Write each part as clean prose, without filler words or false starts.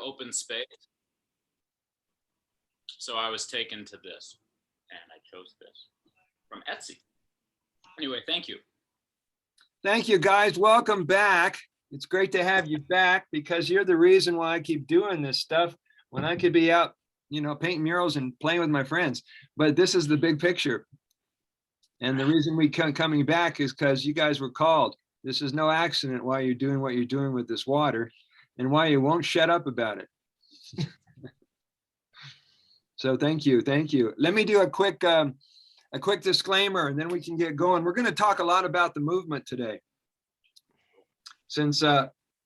open space. So I was taken to this, and I chose this from Etsy. Anyway, thank you. Thank you, guys. Welcome back. It's great to have you back because you're the reason why I keep doing this stuff when I could be out, you know, painting murals and playing with my friends. But this is the big picture. And the reason we keep coming back is because you guys were called. This is no accident why you're doing what you're doing with this water and why you won't shut up about it. So thank you. Thank you. Let me do a quick disclaimer and then we can get going. We're going to talk a lot about the movement today, since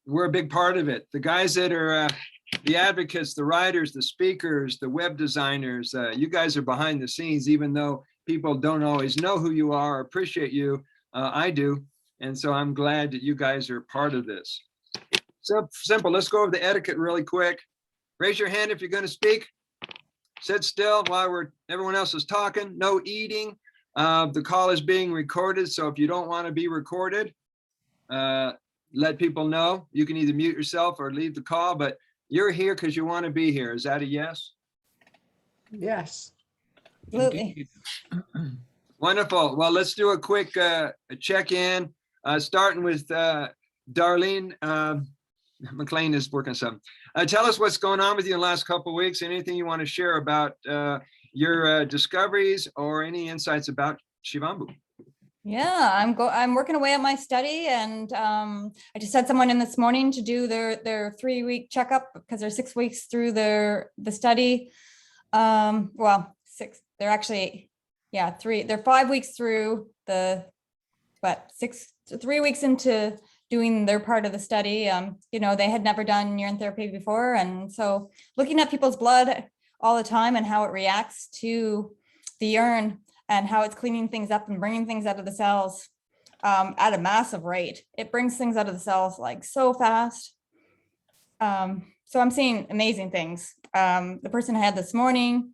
we're a big part of it. The guys that are the advocates, the writers, the speakers, the web designers, you guys are behind the scenes, even though people don't always know who you are or appreciate you. I do. And so I'm glad that you guys are part of this. So simple. Let's go over the etiquette really quick. Raise your hand if you're going to speak. Sit still while everyone else is talking. No eating. The call is being recorded, so if you don't want to be recorded, let people know. You can either mute yourself or leave the call, but you're here because you want to be here. Is that a yes? Yes. Absolutely. Wonderful. Well, let's do a quick check-in, starting with Darlene. McLean is working something. Tell us what's going on with you in the last couple of weeks. Anything you want to share about your discoveries or any insights about Shivambu? Yeah, I'm working away at my study, and I just had someone in this morning to do their 3-week checkup because they're 6 weeks through the study. Well, 6. They're actually, yeah, 3. They're 5 weeks through the, but 3 weeks into doing their part of the study. You know, they had never done urine therapy before. And so looking at people's blood all the time and how it reacts to the urine and how it's cleaning things up and bringing things out of the cells at a massive rate. It brings things out of the cells like so fast. So I'm seeing amazing things. The person I had this morning,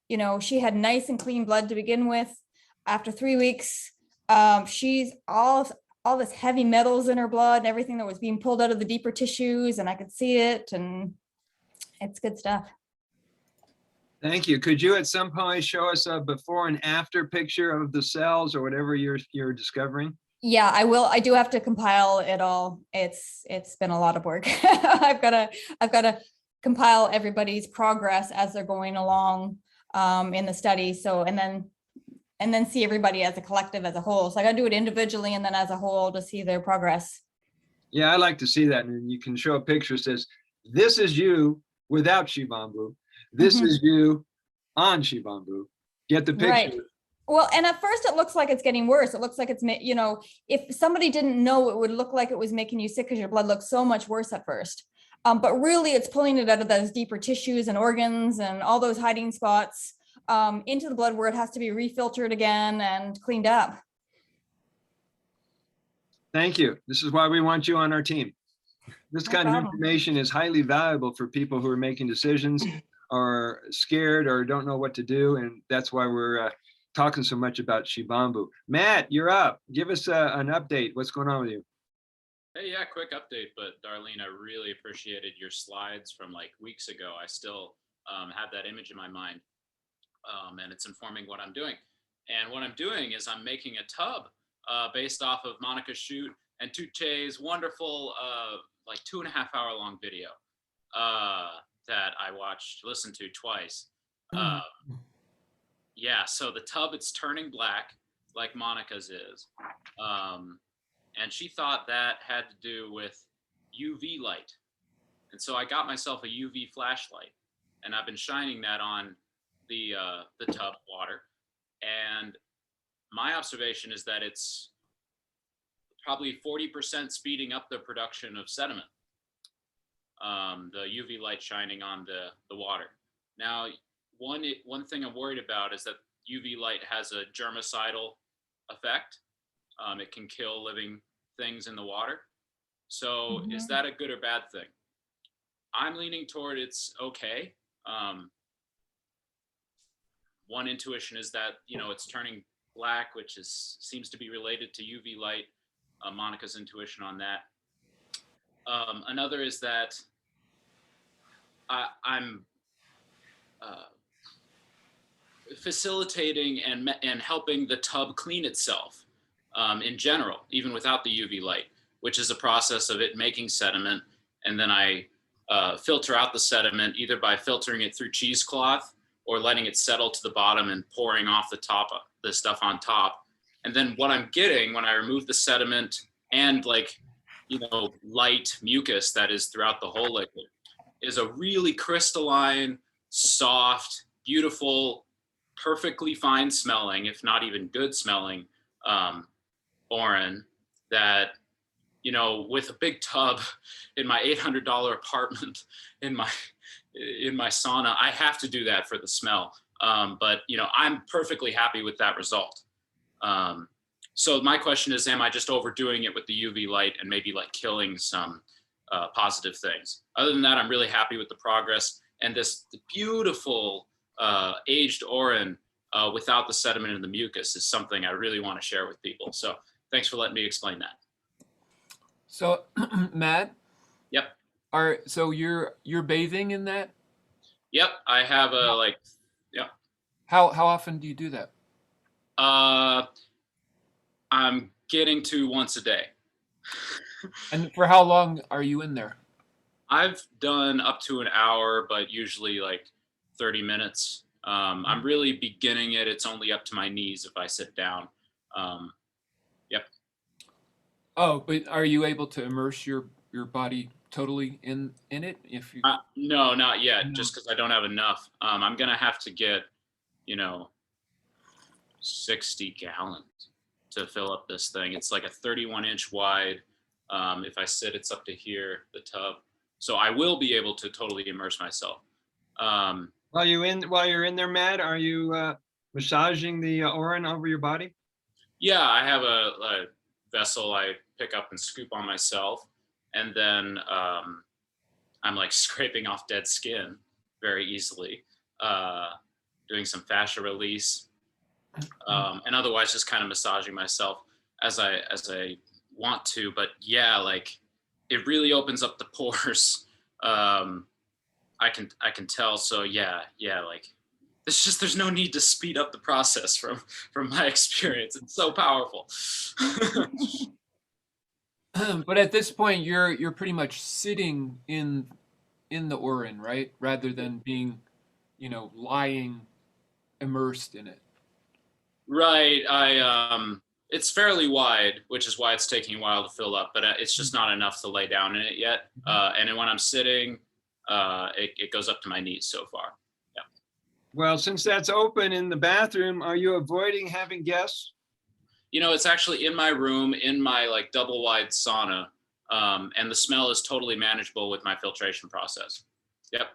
you know, she had nice and clean blood to begin with. After 3 weeks, she's all this heavy metals in her blood and everything that was being pulled out of the deeper tissues, and I could see it, and it's good stuff. Thank you. Could you at some point show us a before and after picture of the cells or whatever you're discovering? Yeah, I will. I do have to compile it all. It's been a lot of work. I've got to compile everybody's progress as they're going along in the study. So, and then see everybody as a collective, as a whole. So I got to do it individually and then as a whole to see their progress. Yeah, I like to see that. And you can show a picture that says, this is you without Shivambu. This is you on Shivambu. Get the picture. Right. Well, and at first it looks like it's getting worse. It looks like it's, you know, if somebody didn't know, it would look like it was making you sick because your blood looks so much worse at first. But really it's pulling it out of those deeper tissues and organs and all those hiding spots into the blood where it has to be refiltered again and cleaned up. Thank you. This is why we want you on our team. This No kind problem. of information is highly valuable for people who are making decisions or scared or don't know what to do. And that's why we're talking so much about Shivambu. Matt, you're up. Give us an update. What's going on with you? Hey, yeah, quick update. But Darlene, I really appreciated your slides from like weeks ago. I still have that image in my mind. And it's informing what I'm doing. And what I'm doing is I'm making a tub based off of Monica's shoot and Tuche's wonderful, like 2.5 hour long video that I listened to twice. Yeah, so the tub, it's turning black like Monica's is. And she thought that had to do with UV light. And so I got myself a UV flashlight and I've been shining that on the tub water, and my observation is that it's probably 40% speeding up the production of sediment. The UV light shining on the water. Now, one thing I'm worried about is that UV light has a germicidal effect. It can kill living things in the water. So is that a good or bad thing? I'm leaning toward it's okay. One intuition is that, you know, it's turning black, which seems to be related to UV light. Monica's intuition on that. Another is that I'm facilitating and helping the tub clean itself in general, even without the UV light, which is a process of it making sediment. And then I filter out the sediment either by filtering it through cheesecloth or letting it settle to the bottom and pouring off the top, the stuff on top. And then what I'm getting when I remove the sediment and light mucus that is throughout the whole liquid is a really crystalline, soft, beautiful, perfectly fine smelling, if not even good smelling, urine that, with a big tub in my $800 apartment in my sauna, I have to do that for the smell. But I'm perfectly happy with that result. So my question is, am I just overdoing it with the UV light and maybe like killing some positive things? Other than that, I'm really happy with the progress, and this beautiful aged urine without the sediment and the mucus is something I really want to share with people. So thanks for letting me explain that. So Matt, Yep. So you're bathing in that? Yep. I have How often do you do that? I'm getting to once a day. And for how long are you in there? I've done up to an hour, but usually like 30 minutes. I'm really beginning it. It's only up to my knees if I sit down. Yep. Oh, but are you able to immerse your body totally in it? If you No, not yet, No. just because I don't have enough. I'm gonna have to get, 60 gallons to fill up this thing. It's like a 31-inch wide. If I sit, it's up to here, the tub. So I will be able to totally immerse myself. While you're in there, Matt, are you massaging the urine over your body? Yeah, I have a vessel I pick up and scoop on myself, and then I'm like scraping off dead skin very easily, doing some fascia release, and otherwise just kind of massaging myself as I want to. But yeah, like it really opens up the pores. I can tell. So yeah, like it's just there's no need to speed up the process from my experience. It's so powerful. but at this point you're pretty much sitting in the urine, right? Rather than being, lying immersed in it. Right. It's fairly wide, which is why it's taking a while to fill up, but it's just not enough to lay down in it yet. And then when I'm sitting, it goes up to my knees so far. Yeah. Well, since that's open in the bathroom, are you avoiding having guests? It's actually in my room, in my like double wide sauna. And the smell is totally manageable with my filtration process. Yep.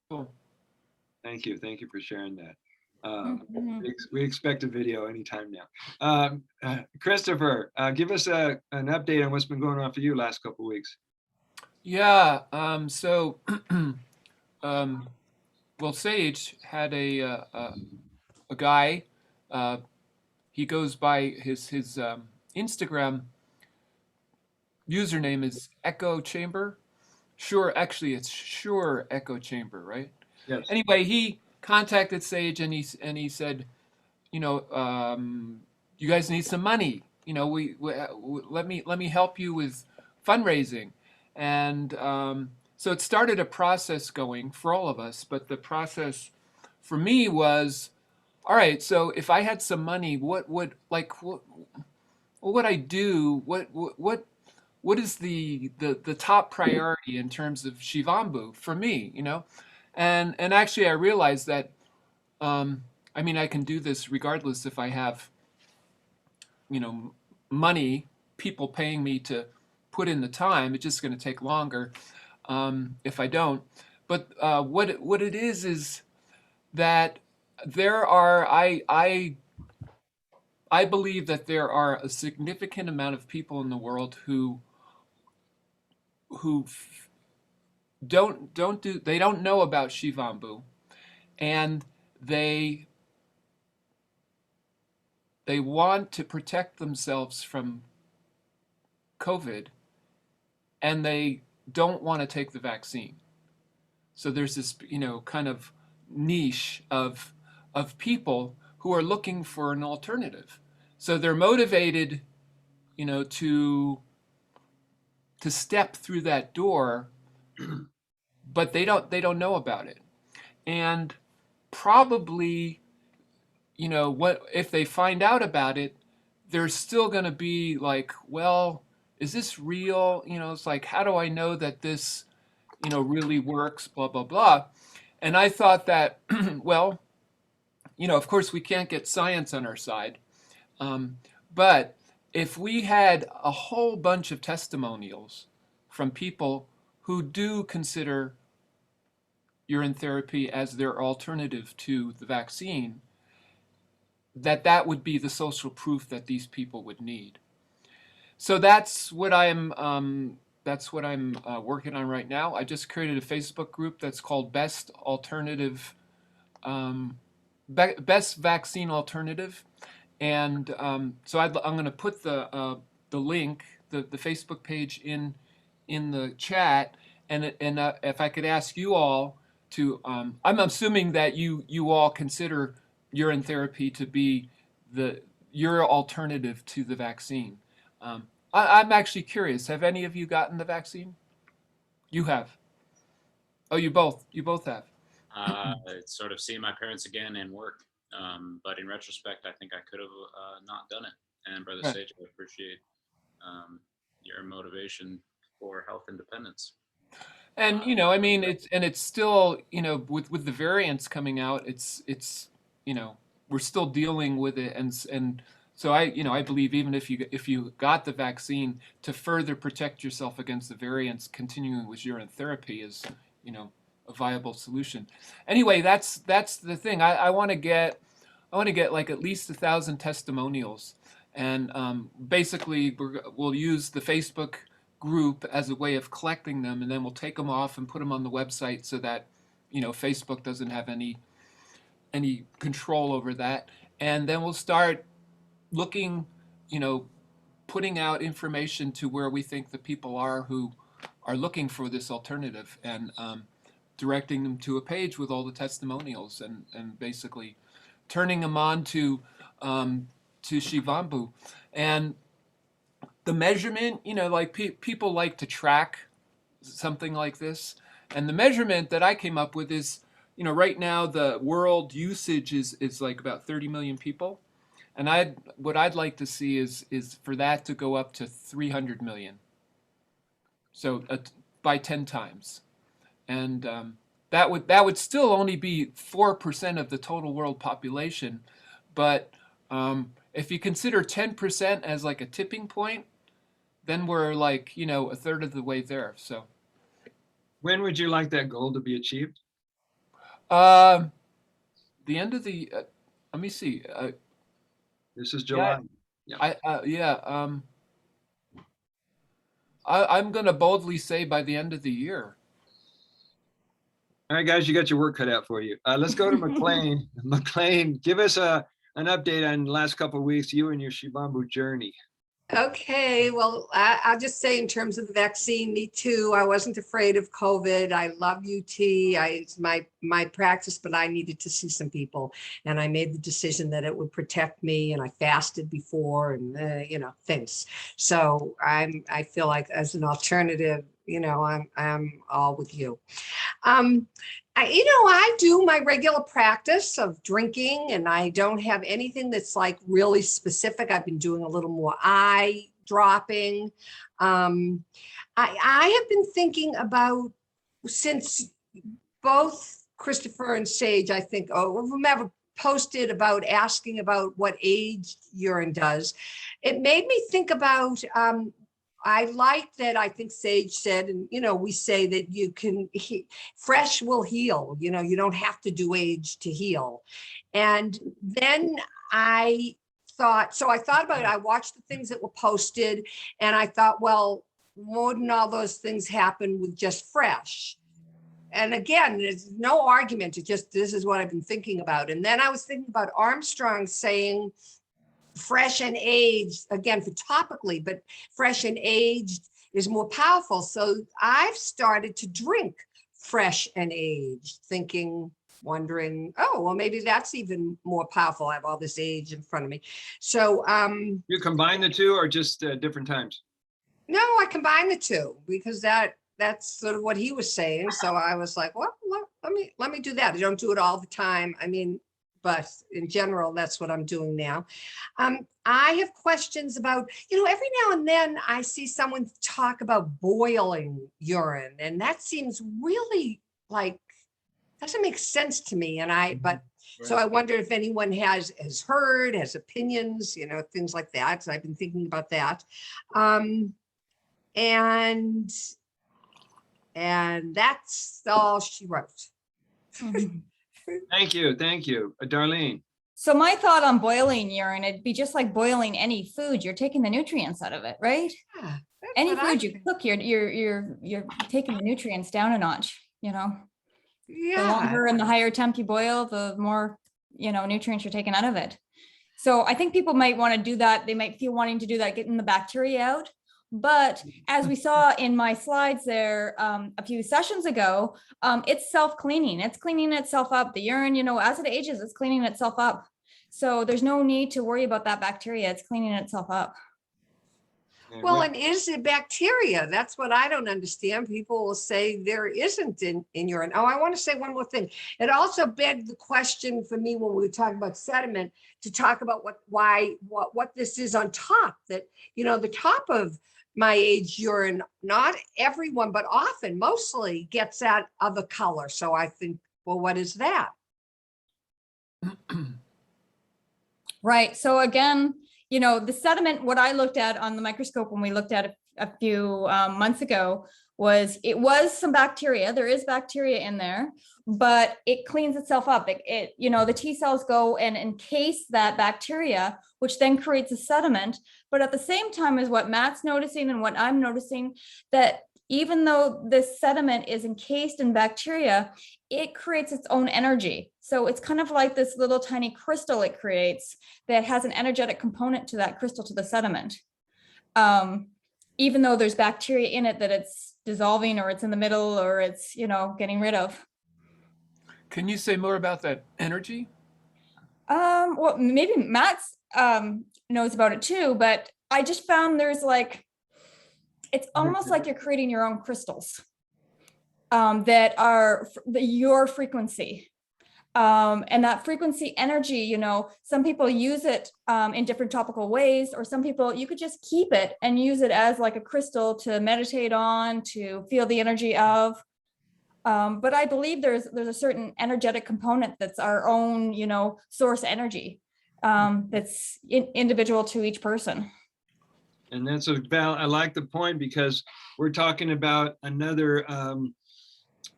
Cool. Thank you for sharing that. Mhm. We expect a video anytime now. Christopher, give us an update on what's been going on for you last couple of weeks. Yeah. So, well, Sage had a guy. He goes by his Instagram username is Echo Chamber. Sure, actually, it's Sure Echo Chamber, right? Yes. Anyway, he contacted Sage and he said, you guys need some money. We let me help you with fundraising, and so it started a process going for all of us. But the process for me was, all right. So if I had some money, what would I do? What is the top priority in terms of Shivambu for me? And actually I realized that I can do this regardless if I have money, people paying me to put in the time. It's just going to take longer if I don't. But what it is that there are I believe that there are a significant amount of people in the world who don't know about Shivambu, and they want to protect themselves from COVID, and they don't want to take the vaccine. So there's this, kind of niche of people who are looking for an alternative. So they're motivated, to step through that door, but they don't know about it. And probably, what if they find out about it, they're still going to be like, well, is this real? It's like, how do I know that this, really works, blah, blah, blah. And I thought that, well, of course we can't get science on our side. But if we had a whole bunch of testimonials from people who do consider urine therapy as their alternative to the vaccine, that would be the social proof that these people would need. So that's what I'm working on right now. I just created a Facebook group that's called Best Vaccine Alternative, and so I'm going to put the link, the Facebook page in the chat, and if I could ask you all to, I'm assuming that you all consider urine therapy to be your alternative to the vaccine. I'm actually curious. Have any of you gotten the vaccine? You have. Oh, you both have. It's sort of seeing my parents again and work. But in retrospect, I think I could have not done it. And Brother Right. Sage, I appreciate your motivation for health independence. And I mean, it's still, with the variants coming out, it's we're still dealing with it, and so I believe even if you got the vaccine, to further protect yourself against the variants, continuing with urine therapy is a viable solution. Anyway, that's the thing. I want to get like at least 1,000 testimonials, and basically we'll use the Facebook group as a way of collecting them, and then we'll take them off and put them on the website so that Facebook doesn't have any control over that. And then we'll start looking, putting out information to where we think the people are who are looking for this alternative, and directing them to a page with all the testimonials, and basically turning them on to Shivambu. And the measurement, like people like to track something like this. And the measurement that I came up with is, right now the world usage is like about 30 million people. And what I'd like to see is for that to go up to 300 million. So by 10 times. And that would still only be 4% of the total world population. But if you consider 10% as like a tipping point, then we're like, a third of the way there. So When would you like that goal to be achieved? the end of the, let me see. This is July. I'm going to boldly say by the end of the year. All right, guys, you got your work cut out for you. Let's go to McLean. McLean, give us an update on the last couple of weeks, you and your Shivambu journey. Okay, well, I'll just say in terms of the vaccine, me too. I wasn't afraid of COVID. I love UT. It's my practice, but I needed to see some people, and I made the decision that it would protect me. And I fasted before, and things. So I feel like as an alternative, I'm all with you. I do my regular practice of drinking, and I don't have anything that's like really specific. I've been doing a little more eye dropping. I have been thinking about, since both Christopher and Sage, I think, whomever posted about asking about what age urine does, it made me think about, I like that. I think Sage said, and we say that you can fresh will heal. You don't have to do age to heal. And then I thought about it. I watched the things that were posted, and I thought, well, wouldn't all those things happen with just fresh? And again, there's no argument. It's just, this is what I've been thinking about. And then I was thinking about Armstrong saying, fresh and aged, again, for topically, but fresh and aged is more powerful. So I've started to drink fresh and aged, thinking, wondering, oh, well, maybe that's even more powerful. I have all this age in front of me. So, You combine the two or just different times? no, I combine the two because that's sort of what he was saying. So I was like, well, let me do that. I don't do it all the time. I mean, but in general, that's what I'm doing now. I have questions about, every now and then I see someone talk about boiling urine, and that seems really like, doesn't make sense to me. And but so I wonder if anyone has heard, has opinions, things like that. So I've been thinking about that. And that's all she wrote. Mhm. Thank you. Darlene. So my thought on boiling urine, it'd be just like boiling any food. You're taking the nutrients out of it, right? Yeah, that's Any what I food you think. cook, you're taking the nutrients down a notch, The Yeah, longer and the higher temp you boil, the more, nutrients you're taking out of it. So I think people might want to do that. They might feel wanting to do that, getting the bacteria out. But as we saw in my slides there a few sessions ago, it's self-cleaning. It's cleaning itself up. The urine, as it ages, it's cleaning itself up. So there's no need to worry about that bacteria. It's cleaning itself up. well, and is it bacteria? That's what I don't understand. People will say there isn't in urine. Oh, I want to say one more thing. It also begged the question for me when we were talking about sediment to talk about what this is on top, that, the top of my age urine, not everyone, but often, mostly gets that other color. So I think, well, what is that? Right. So again, the sediment, what I looked at on the microscope when we looked at it a few months ago it was some bacteria. There is bacteria in there, but it cleans itself up. The T cells go and encase that bacteria, which then creates a sediment. But at the same time as what Matt's noticing and what I'm noticing, that even though this sediment is encased in bacteria, it creates its own energy. So it's kind of like this little tiny crystal it creates that has an energetic component to that crystal, to the sediment. Even though there's bacteria in it that it's dissolving, or it's in the middle, or it's, getting rid of. Can you say more about that energy? Well, maybe Matt's knows about it too, but I just found there's it's almost like you're creating your own crystals that are your frequency. And that frequency energy, some people use it in different topical ways, or some people, you could just keep it and use it as like a crystal to meditate on, to feel the energy of. But I believe there's a certain energetic component that's our own, source energy that's individual to each person. And that's I like the point, because we're talking about another,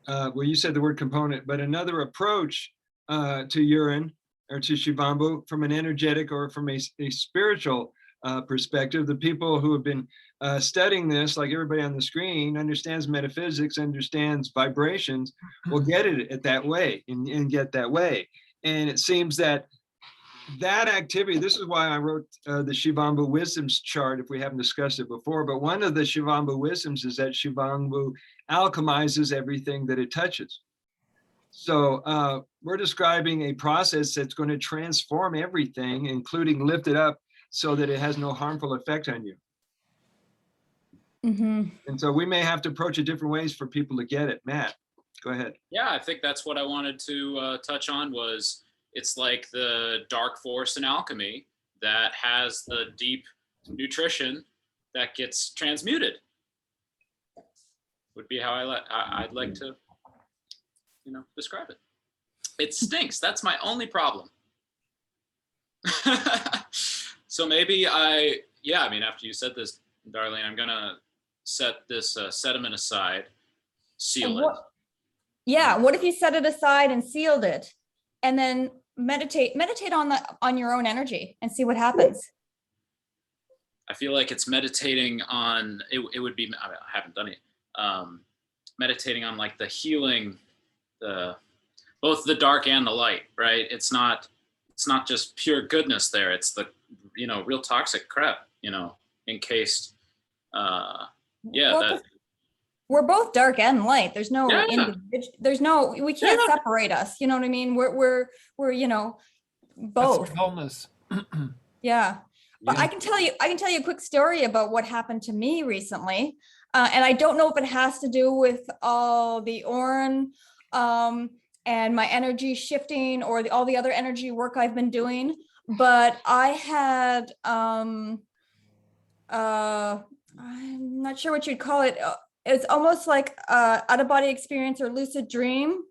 well, you said the word component, but another approach to urine, or to Shivambu, from an energetic or from a spiritual perspective. The people who have been studying this, like everybody on the screen, understands metaphysics, understands vibrations, will get it that way and get that way. And it seems that activity, this is why I wrote the Shivambu wisdoms chart, if we haven't discussed it before, but one of the Shivambu wisdoms is that Shivambu alchemizes everything that it touches. So we're describing a process that's going to transform everything, including lift it up so that it has no harmful effect on you. Mm-hmm. And so we may have to approach it different ways for people to get it. Matt, go ahead. Yeah, I think that's what I wanted to touch on. Was it's like the dark force in alchemy that has the deep nutrition that gets transmuted. Would be how I'd like to, describe it. It stinks. That's my only problem. So maybe after you said this, Darlene, I'm gonna set this sediment aside, seal it. Yeah. What if you set it aside and sealed it, and then meditate on your own energy and see what happens? I feel like it's meditating on it would be, I haven't done it, meditating on like the healing, both the dark and the light, right? It's not just pure goodness there. It's the real toxic crap, encased. we're both dark and light. There's no Yeah. we can't separate us. You know what I mean? We're both. That's wellness. Yeah. But Yeah. I can tell you a quick story about what happened to me recently. And I don't know if it has to do with all the Orin and my energy shifting or all the other energy work I've been doing. But I had, I'm not sure what you'd call it. It's almost like a out-of-body experience or lucid dream,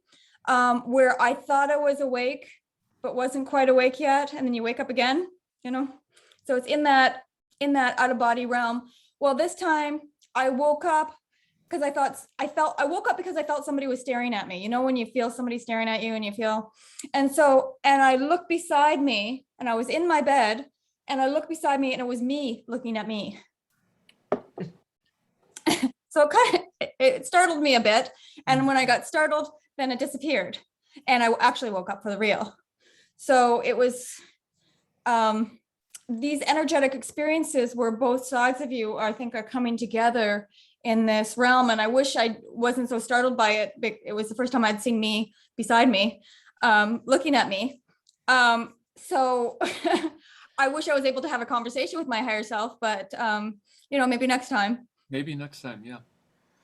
where I thought I was awake, but wasn't quite awake yet. And then you wake up again, you know? So it's in that out-of-body realm. Well, this time I woke up because I woke up because I felt somebody was staring at me. You know, when you feel somebody staring at you and I looked beside me and I was in my bed and I looked beside me and it was me looking at me. So it startled me a bit. And when I got startled, then it disappeared. And I actually woke up for the real. So it was, these energetic experiences where both sides of you, I think, are coming together in this realm. And I wish I wasn't so startled by it. It was the first time I'd seen me beside me, looking at me. So I wish I was able to have a conversation with my higher self, but maybe next time. Maybe next time, yeah.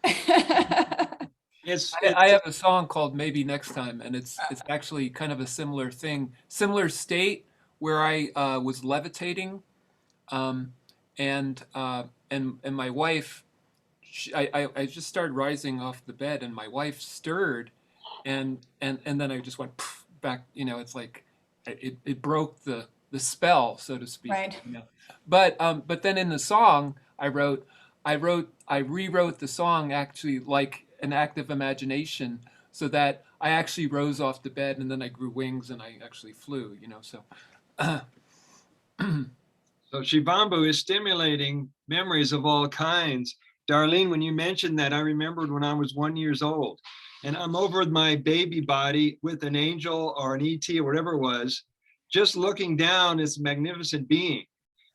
I have a song called Maybe Next Time, and it's actually kind of a similar thing, similar state where I was levitating, and my wife, I just started rising off the bed, and my wife stirred, and then I just went back. It's like it broke the spell, so to speak. Right. But then in the song I rewrote the song actually like an act of imagination, so that I actually rose off the bed and then I grew wings and I actually flew. So. So Shivambu is stimulating memories of all kinds. Darlene, when you mentioned that, I remembered when I was 1 year old and I'm over my baby body with an angel or an ET or whatever it was, just looking down this magnificent being.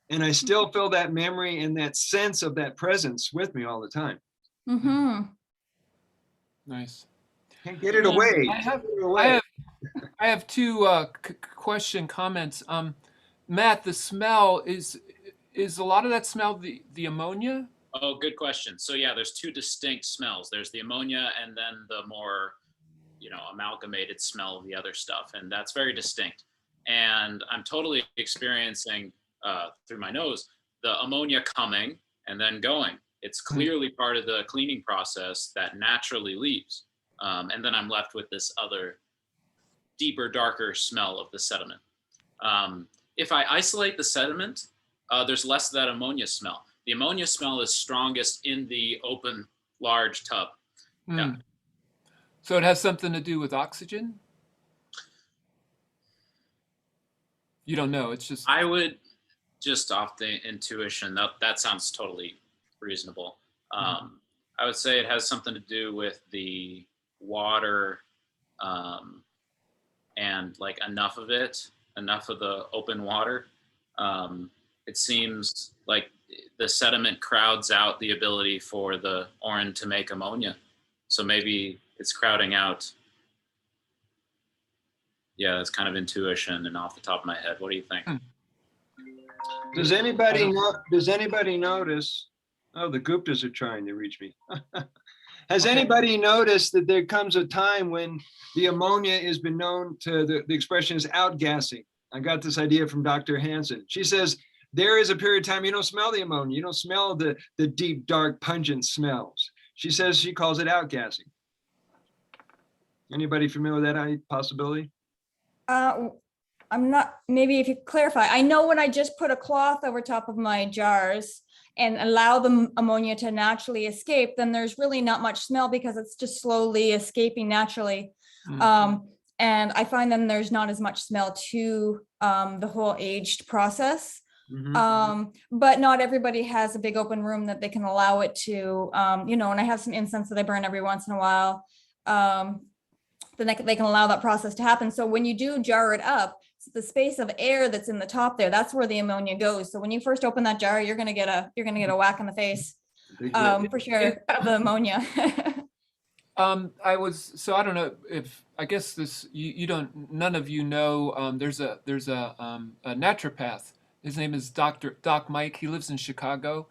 And I still feel that memory and that sense of that presence with me all the time. Mm-hmm. Nice. Can't get it away. I have two comments. Matt, the smell is a lot of that smell the ammonia? Oh, good question. So yeah, there's two distinct smells. There's the ammonia and then the more, amalgamated smell of the other stuff. And that's very distinct. And I'm totally experiencing through my nose the ammonia coming and then going. It's clearly part of the cleaning process that naturally leaves. And then I'm left with this other deeper, darker smell of the sediment. If I isolate the sediment, there's less of that ammonia smell. The ammonia smell is strongest in the open, large tub. Yeah. So it has something to do with oxygen? You don't know, it's just... I would just off the intuition, that sounds totally reasonable. I would say it has something to do with the water and like enough of the open water. It seems like the sediment crowds out the ability for the Orin to make ammonia. So maybe it's crowding out. Yeah, that's kind of intuition and off the top of my head. What do you think? Does anybody notice? Oh, the Guptas are trying to reach me. Has anybody noticed that there comes a time when the ammonia has been known to, the expression is outgassing? I got this idea from Dr. Hansen. She says, there is a period of time you don't smell the ammonia. You don't smell the deep, dark, pungent smells. She says she calls it outgassing. Anybody familiar with that possibility? I'm not, maybe if you clarify, I know when I just put a cloth over top of my jars and allow the ammonia to naturally escape, then there's really not much smell because it's just slowly escaping naturally. And I find then there's not as much smell to the whole aged process. But not everybody has a big open room that they can allow it to, and I have some incense that I burn every once in a while. Then they can allow that process to happen. So when you do jar it up, the space of air that's in the top there, that's where the ammonia goes. So when you first open that jar, you're gonna get a whack in the face. Big lip. for sure, of the ammonia. I don't know if, I guess you don't, none of you know, there's a naturopath. His name is Doc Mike. He lives in Chicago,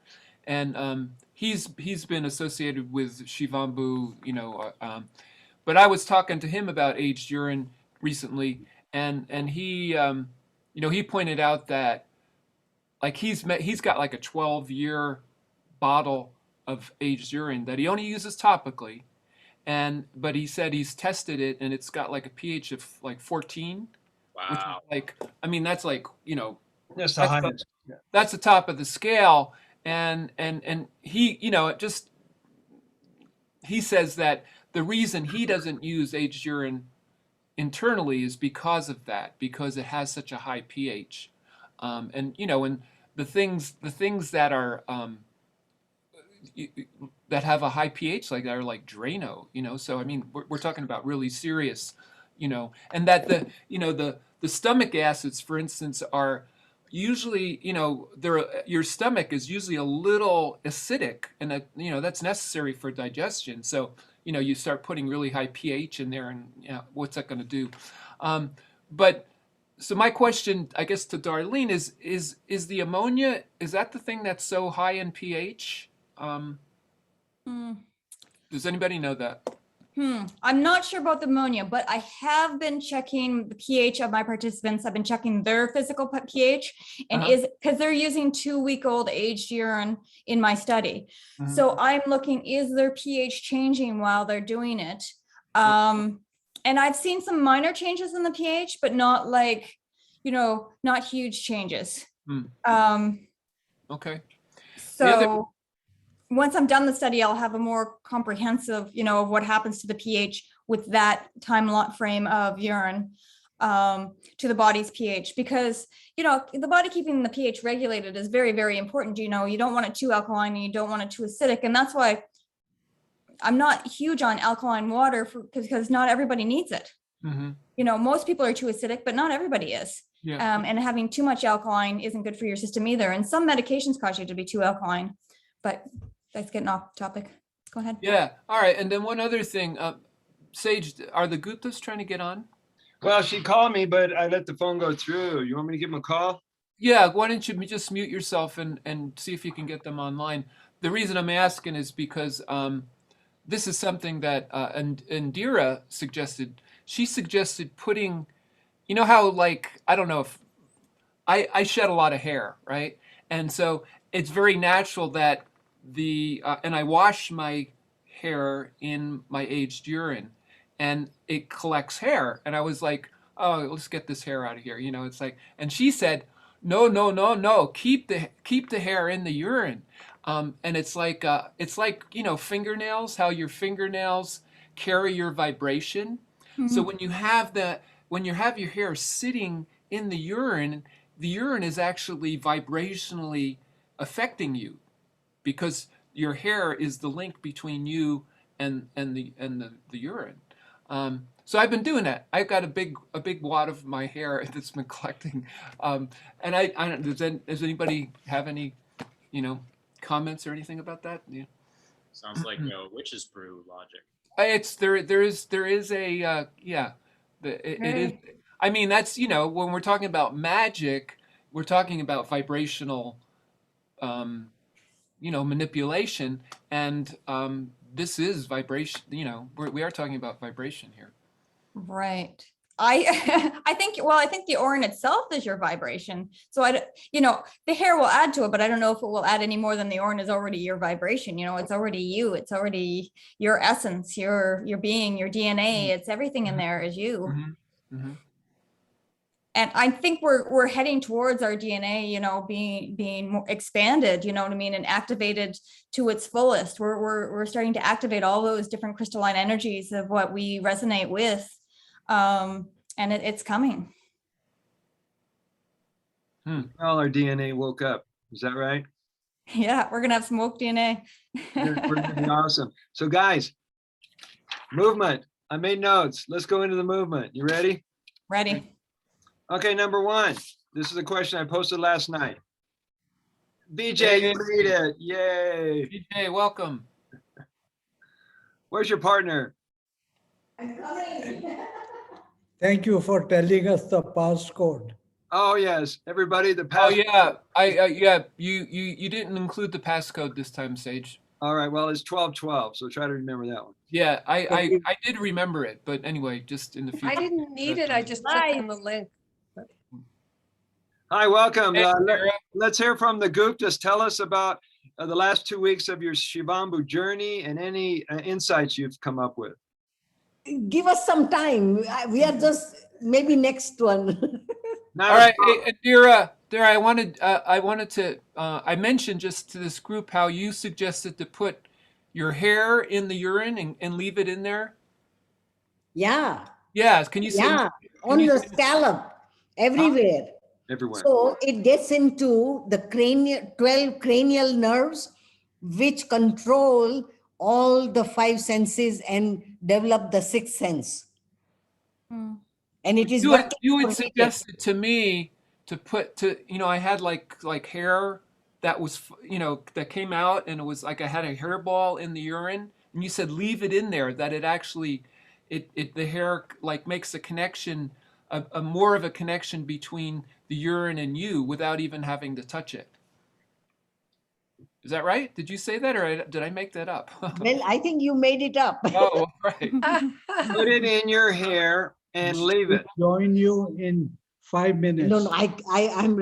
and he's been associated with Shivambu, but I was talking to him about aged urine recently, and he, he pointed out that, like, he's got like a 12-year bottle of aged urine that he only uses topically. But he said he's tested it and it's got like a pH of like 14, which is Wow. like, I mean, that's like, That's the that's highest. that's the top of the scale. And he, he says that the reason he doesn't use aged urine internally is because of that, because it has such a high pH. And the things that are, that have a high pH like that are like Drano, so I mean we're talking about really serious, and that the stomach acids, for instance, are usually, your stomach is usually a little acidic, and that, that's necessary for digestion. So you start putting really high pH in there, and what's that going to do? But so my question, I guess, to Darlene is the ammonia, is that the thing that's so high in pH? Does anybody know that? I'm not sure about the ammonia, but I have been checking the pH of my participants. I've been checking their physical pH, and because they're using 2-week-old aged urine in my study. So I'm looking, is their pH changing while they're doing it? And I've seen some minor changes in the pH, but not like, not huge changes. Okay. So once I'm done the study, I'll have a more comprehensive, of what happens to the pH with that time frame of urine to the body's pH, because, the body keeping the pH regulated is very, very important. You don't want it too alkaline and you don't want it too acidic. And that's why I'm not huge on alkaline water because not everybody needs it. Most people are too acidic, but not everybody is. Yeah. And having too much alkaline isn't good for your system either. And some medications cause you to be too alkaline, but that's getting off topic. Go ahead. Yeah. All right. And then one other thing, Sage, are the Guptas trying to get on? Well, she called me, but I let the phone go through. You want me to give them a call? Yeah. Why don't you just mute yourself and see if you can get them online? The reason I'm asking is because this is something that Indira suggested. She suggested putting, how, like, I don't know if I shed a lot of hair, right? And so it's very natural that and I wash my hair in my aged urine and it collects hair. And I was like, oh, let's get this hair out of here. It's like, and she said, no, keep the hair in the urine. And it's like, fingernails, how your fingernails carry your vibration. So when you have your hair sitting in the urine is actually vibrationally affecting you, because your hair is the link between you and the urine. So I've been doing that. I've got a big wad of my hair that's been collecting. And does anybody have any, comments or anything about that? Yeah. Sounds like witch's brew logic. There is a it is. I mean, that's, when we're talking about magic, we're talking about vibrational manipulation, and this is vibration. We are talking about vibration here. Right. I think the urine itself is your vibration. So the hair will add to it, but I don't know if it will add any more than the urine is already your vibration. It's already you. It's already your essence, your being, your DNA. It's everything in there is you. And I think we're heading towards our DNA, being more expanded, and activated to its fullest. We're starting to activate all those different crystalline energies of what we resonate with. And it's coming. All our DNA woke up. Is that right? Yeah, we're gonna have some woke DNA. We're gonna be awesome. So guys, movement. I made notes. Let's go into the movement. You ready? Ready. Okay, number one. This is a question I posted last night. BJ, you made it. Yay. BJ, welcome. Where's your partner? Thank you for telling us the passcode. Oh, yes. Everybody, the Oh pass. yeah, you didn't include the passcode this time, Sage. All right. Well, it's 1212. So try to remember that one. Yeah, I did remember it, but anyway, just in the future. I didn't need it. I just clicked on the link. Hi, welcome. Hey, Sarah. Let's hear from the Guptas. Tell us about the last 2 weeks of your Shivambu journey and any insights you've come up with. Give us some time. We are just maybe next one. Not All a right, problem. hey, Dira, I wanted to, I mentioned just to this group how you suggested to put your hair in the urine and leave it in there. Yeah, Yeah, can you say? yeah, on you the say- scallop, everywhere. Everywhere. So it gets into the cranial, 12 cranial nerves, which control all the 5 senses and develop the 6th sense. Hmm. And it is You working had for suggested to me to put I had like hair that was, that came out and it was like I had a hairball in the urine, and you said leave it in there, that it actually, the hair like makes a connection, a more of a connection between the urine and you without even having to touch it. Is that right? Did you say that, or did I make that up? Well, I think you made it up. Oh, right. Put it in your hair and leave it. Join you in 5 minutes. No, I'm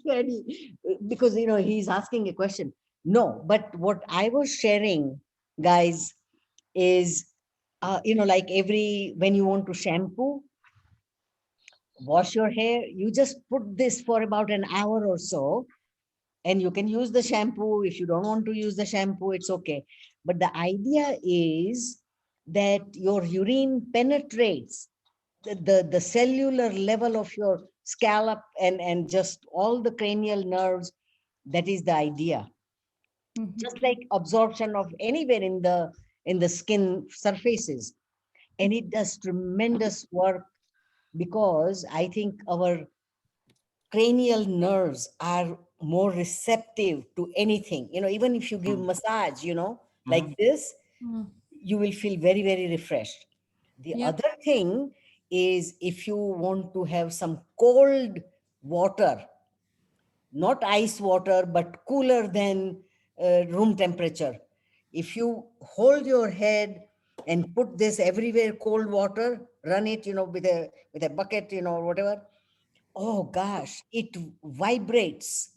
ready because, he's asking a question. No, but what I was sharing, guys, is, like when you want to shampoo, wash your hair, you just put this for about an hour or so, and you can use the shampoo. If you don't want to use the shampoo, it's okay. But the idea is that your urine penetrates the cellular level of your scalp and just all the cranial nerves. That is the idea. Mhm. Just like absorption of anywhere in the skin surfaces. And it does tremendous work, because I think our cranial nerves are more receptive to anything. Even if you give massage, like this, Mm. you will feel very, very refreshed. The Yep. other thing is, if you want to have some cold water, not ice water, but cooler than room temperature. If you hold your head and put this everywhere, cold water, run it, with a bucket, whatever. Oh gosh, it vibrates.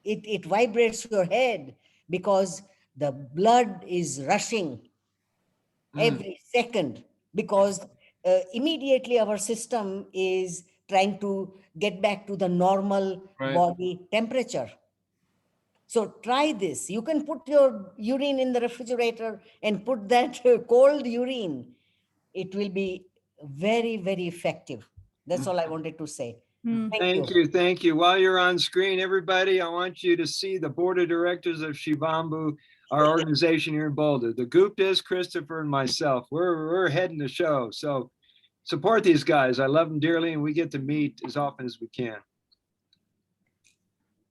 It vibrates your head, because the blood is rushing every second, because immediately our system is trying to get back to the normal Right. body temperature. So try this. You can put your urine in the refrigerator and put that cold urine. It will be very, very effective. That's all I wanted to say. Mm. Thank you. Thank you. While you're on screen, everybody, I want you to see the board of directors of Shivambu, our organization here in Boulder. The Guptas, Christopher, and myself. We're heading the show. So support these guys. I love them dearly, and we get to meet as often as we can.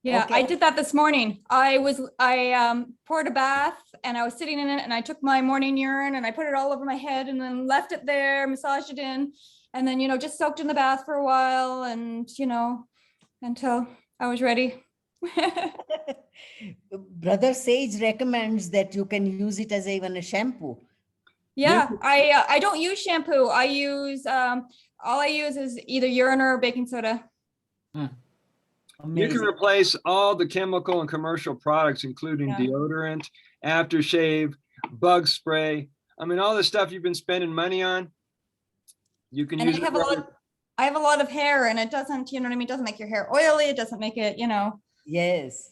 Yeah, I Okay. did that this morning. I poured a bath and I was sitting in it, and I took my morning urine and I put it all over my head and then left it there, massaged it in, and then, just soaked in the bath for a while, and, until I was ready. Brother Sage recommends that you can use it as even a shampoo. Yeah, I don't use shampoo. I use all I use is either urine or baking soda. You can replace all the chemical and commercial products, including Yeah. deodorant, aftershave, bug spray. I mean, all the stuff you've been spending money on, you can And use I it. have a lot of hair, and it doesn't, you know what I mean? It doesn't make your hair oily. It doesn't make it, Yes.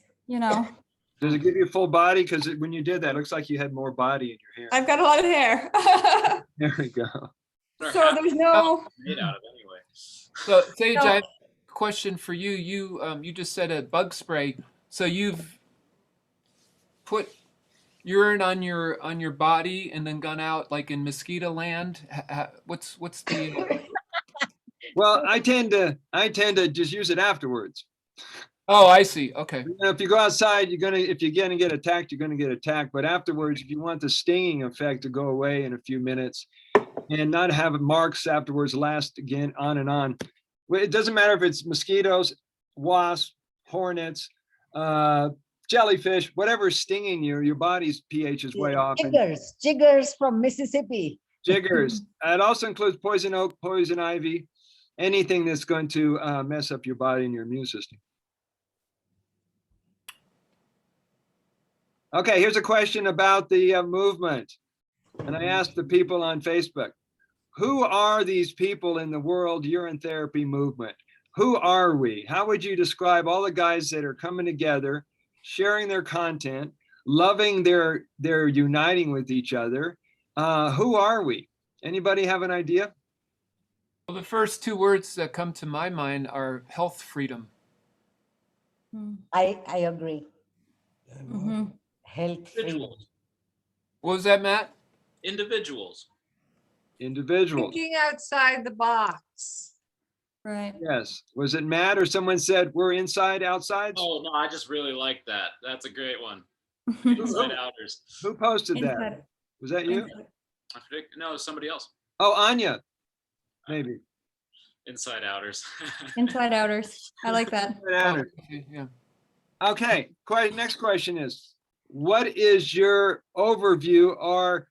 Does it give you a full body? Because when you did that, it looks like you had more body in your hair. I've got a lot of hair. There we go. So there's no, Made out of anyway. So Sage, No. I have a question for you. You just said a bug spray. So you've put urine on your body and then gone out like in mosquito land. What's the Well, I tend to just use it afterwards. Oh, I see. Okay. You know, if you go outside, if you're gonna get attacked, you're gonna get attacked. But afterwards, if you want the stinging effect to go away in a few minutes and not have marks afterwards last again on and on. Well, it doesn't matter if it's mosquitoes, wasps, hornets, jellyfish, whatever's stinging you, your body's pH is way off. And Chiggers from Mississippi. jiggers. It also includes poison oak, poison ivy, anything that's going to mess up your body and your immune system. Okay, here's a question about the movement. And I asked the people on Facebook, who are these people in the World Urine Therapy movement? Who are we? How would you describe all the guys that are coming together, sharing their content, loving their uniting with each other? Who are we? Anybody have an idea? Well, the first two words that come to my mind are health freedom. I agree. Mhm. Health freedom. Individuals. What was that, Matt? Individuals. Individuals. Thinking outside the box. Right. Yes. Was it Matt or someone said we're inside, outside? Oh, no, I just really like that. That's a great one. Inside outers. Who posted that? Inside- Was that you? I think, no, somebody else. Oh, Anya, maybe. Inside outers. Inside outers. I like that. Oh, okay, yeah. Okay, next question is, what is your overview or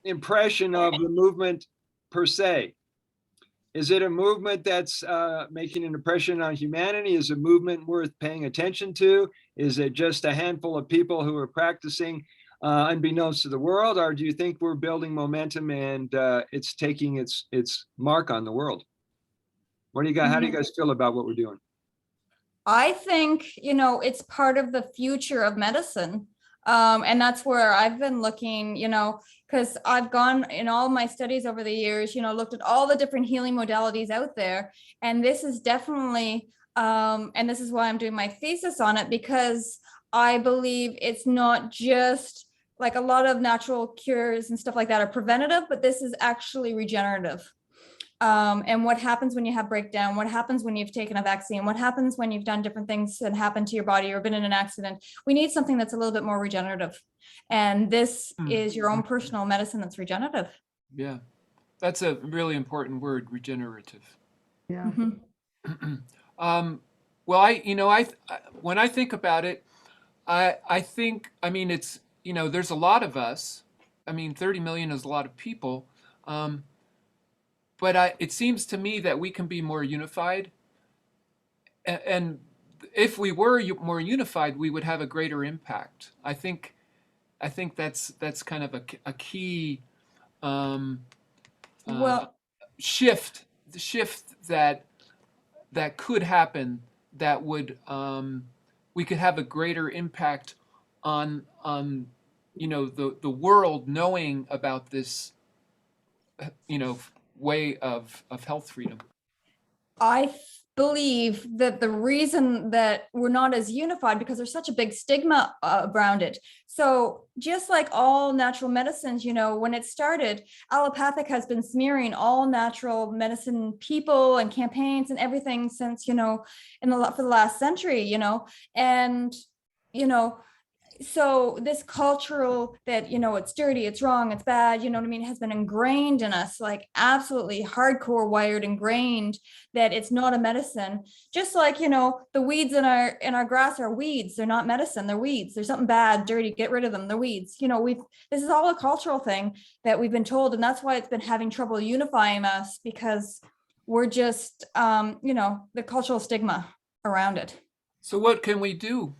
impression of the movement per se? Is it a movement that's making an impression on humanity? Is it a movement worth paying attention to? Is it just a handful of people who are practicing unbeknownst to the world? Or do you think we're building momentum and it's taking its mark on the world? What do you guys, how do you guys feel about what we're doing? I think, it's part of the future of medicine. And that's where I've been looking, because I've gone in all my studies over the years, looked at all the different healing modalities out there. And this is definitely, and this is why I'm doing my thesis on it, because I believe it's not just like a lot of natural cures and stuff like that are preventative, but this is actually regenerative. And what happens when you have breakdown? What happens when you've taken a vaccine? What happens when you've done different things that happen to your body or been in an accident? We need something that's a little bit more regenerative. And this is your own personal medicine that's regenerative. Yeah, that's a really important word, regenerative. Yeah. Mhm. Well, when I think about it, it's, there's a lot of us. 30 million is a lot of people. But it seems to me that we can be more unified. And if we were more unified, we would have a greater impact. I think that's kind of a key Well, shift, the shift that could happen, that would we could have a greater impact on the world knowing about this way of health freedom. I believe that the reason that we're not as unified because there's such a big stigma around it. So just like all natural medicines, when it started, allopathic has been smearing all natural medicine people and campaigns and everything since, for the last century, and, so this cultural that, it's dirty, it's wrong, it's bad, has been ingrained in us, like absolutely hardcore wired, ingrained that it's not a medicine. Just like, the weeds in our grass are weeds. They're not medicine, they're weeds. There's something bad, dirty, get rid of them. They're weeds. This is all a cultural thing that we've been told. And that's why it's been having trouble unifying us, because we're just, the cultural stigma around it. So what can we do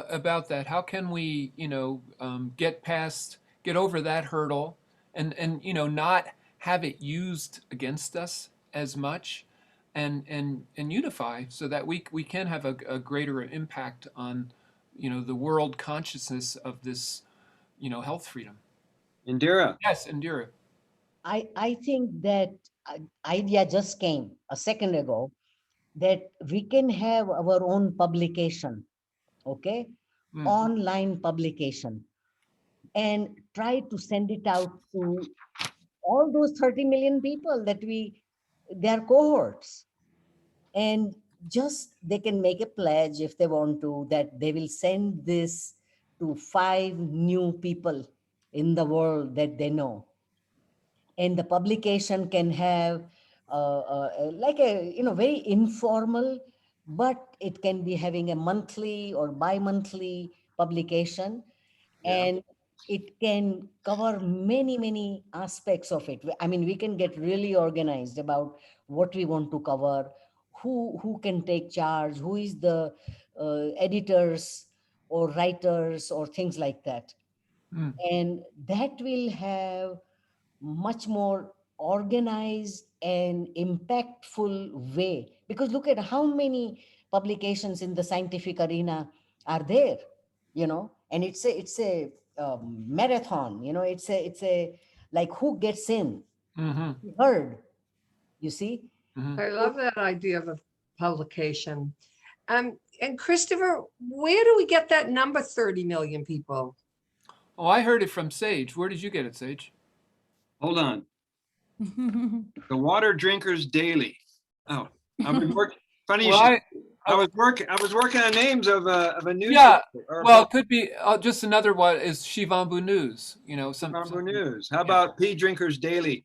about that? How can we, get over that hurdle and not have it used against us as much, and unify so that we can have a greater impact on, the world consciousness of this, health freedom. Indira. Yes, Indira. I think that idea just came a second ago, that we can have our own publication, okay? Online publication, and try to send it out to all those 30 million people that their cohorts, and just they can make a pledge if they want to, that they will send this to 5 new people in the world that they know. And the publication can have like a, very informal, but it can be having a monthly or bi-monthly publication. Yeah. And it can cover many, many aspects of it. I mean, we can get really organized about what we want to cover, who can take charge, who is the editors or writers or things like that. Mm. And that will have much more organized and impactful way, because look at how many publications in the scientific arena are there, and it's a marathon, it's a like who gets in, Hmm. heard, you see. Hmm. I love that idea of a publication. And Christopher, where do we get that number 30 million people? Oh, I heard it from Sage. Where did you get it, Sage? Hold on. The Water Drinkers Daily. Oh, I was working. Funny you Well, should. I was working on names of a news. yeah. Or a Well, it could be just another one is Shivambu News. Shivambu News. How about Pee Drinkers Daily?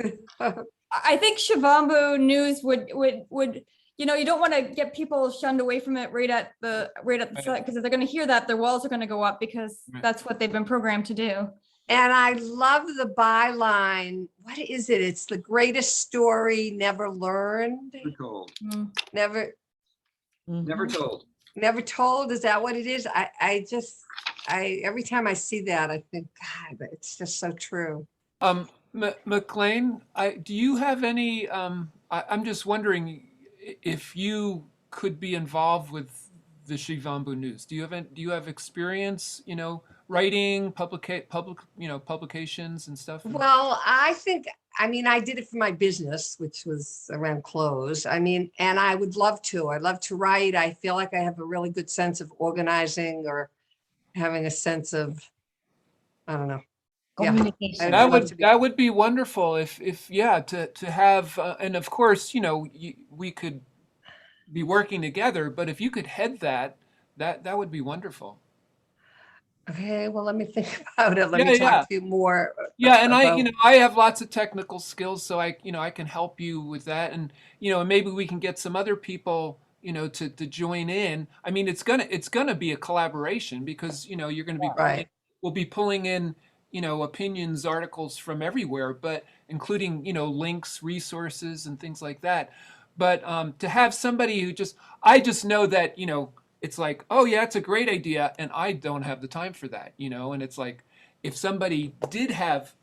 I think Shivambu News would you don't want to get people shunned away from it right at the start, because if they're going to hear that, their walls are going to go up, because Right. that's what they've been programmed to do. And I love the byline. What is it? It's the greatest story never learned, Never told. never Never Mhm. told. never told. Is that what it is? I every time I see that, I think, God, it's just so true. McLean, do you have any? I'm just wondering if you could be involved with the Shivambu News. Do you have experience? Writing, publications and stuff. Well, I mean, I did it for my business, which was around clothes. I mean, and I would love to. I'd love to write. I feel like I have a really good sense of organizing, or having a sense of, I don't know. Yeah. Communication. I'd love to be- That would be wonderful if to have and of course we could be working together, but if you could head that would be wonderful. Okay, well, let me think about it. Let Yeah, me talk yeah. to you more. Yeah, and about- I have lots of technical skills, so I can help you with that, and maybe we can get some other people to join in. I mean, it's gonna be a collaboration, because you're gonna be Right. we'll be pulling in opinions, articles from everywhere, but including links, resources, and things like that. But to have somebody who I just know that it's like, oh yeah, it's a great idea, and I don't have the time for that, and it's like, if somebody did have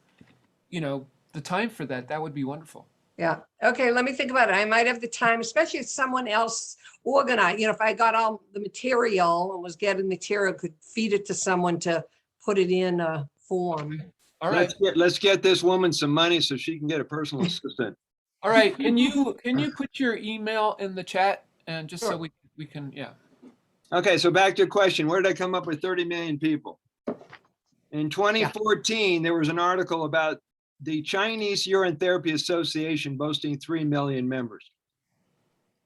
the time for that, that would be wonderful. Yeah. Okay, let me think about it. I might have the time, especially if someone else organized, if I got all the material and was getting material, could feed it to someone to put it in a form. All right. Let's get this woman some money so she can get a personal assistant. All right. Can you put your email in the chat, and just so we can, yeah. Okay, so back to your question, where did I come up with 30 million people? In 2014, there was an article about the Chinese Urine Therapy Association boasting 3 million members.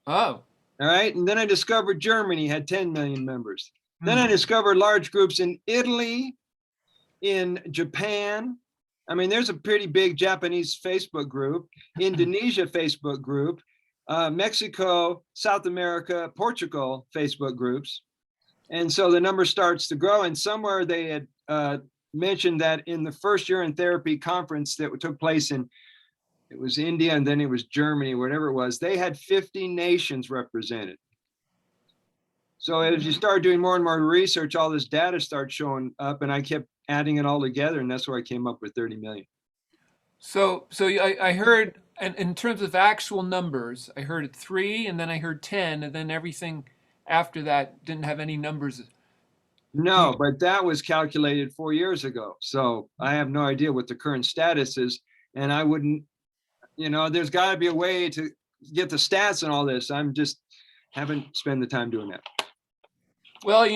Oh. All right, and then I discovered Germany had 10 million members. Then I discovered large groups in Italy, in Japan. I mean, there's a pretty big Japanese Facebook group, Indonesia Facebook group, Mexico, South America, Portugal Facebook groups. And so the number starts to grow. And somewhere they had mentioned that in the first Urine Therapy Conference that took place it was India, and then it was Germany, whatever it was, they had 50 nations represented. So as you start doing more and more research, all this data starts showing up, and I kept adding it all together, and that's where I came up with 30 million. So I heard, and in terms of actual numbers, I heard 3, and then I heard 10, and then everything after that didn't have any numbers. No, but that was calculated 4 years ago. So I have no idea what the current status is, and I wouldn't, there's got to be a way to get the stats and all this. I'm just haven't spent the time doing that. Well,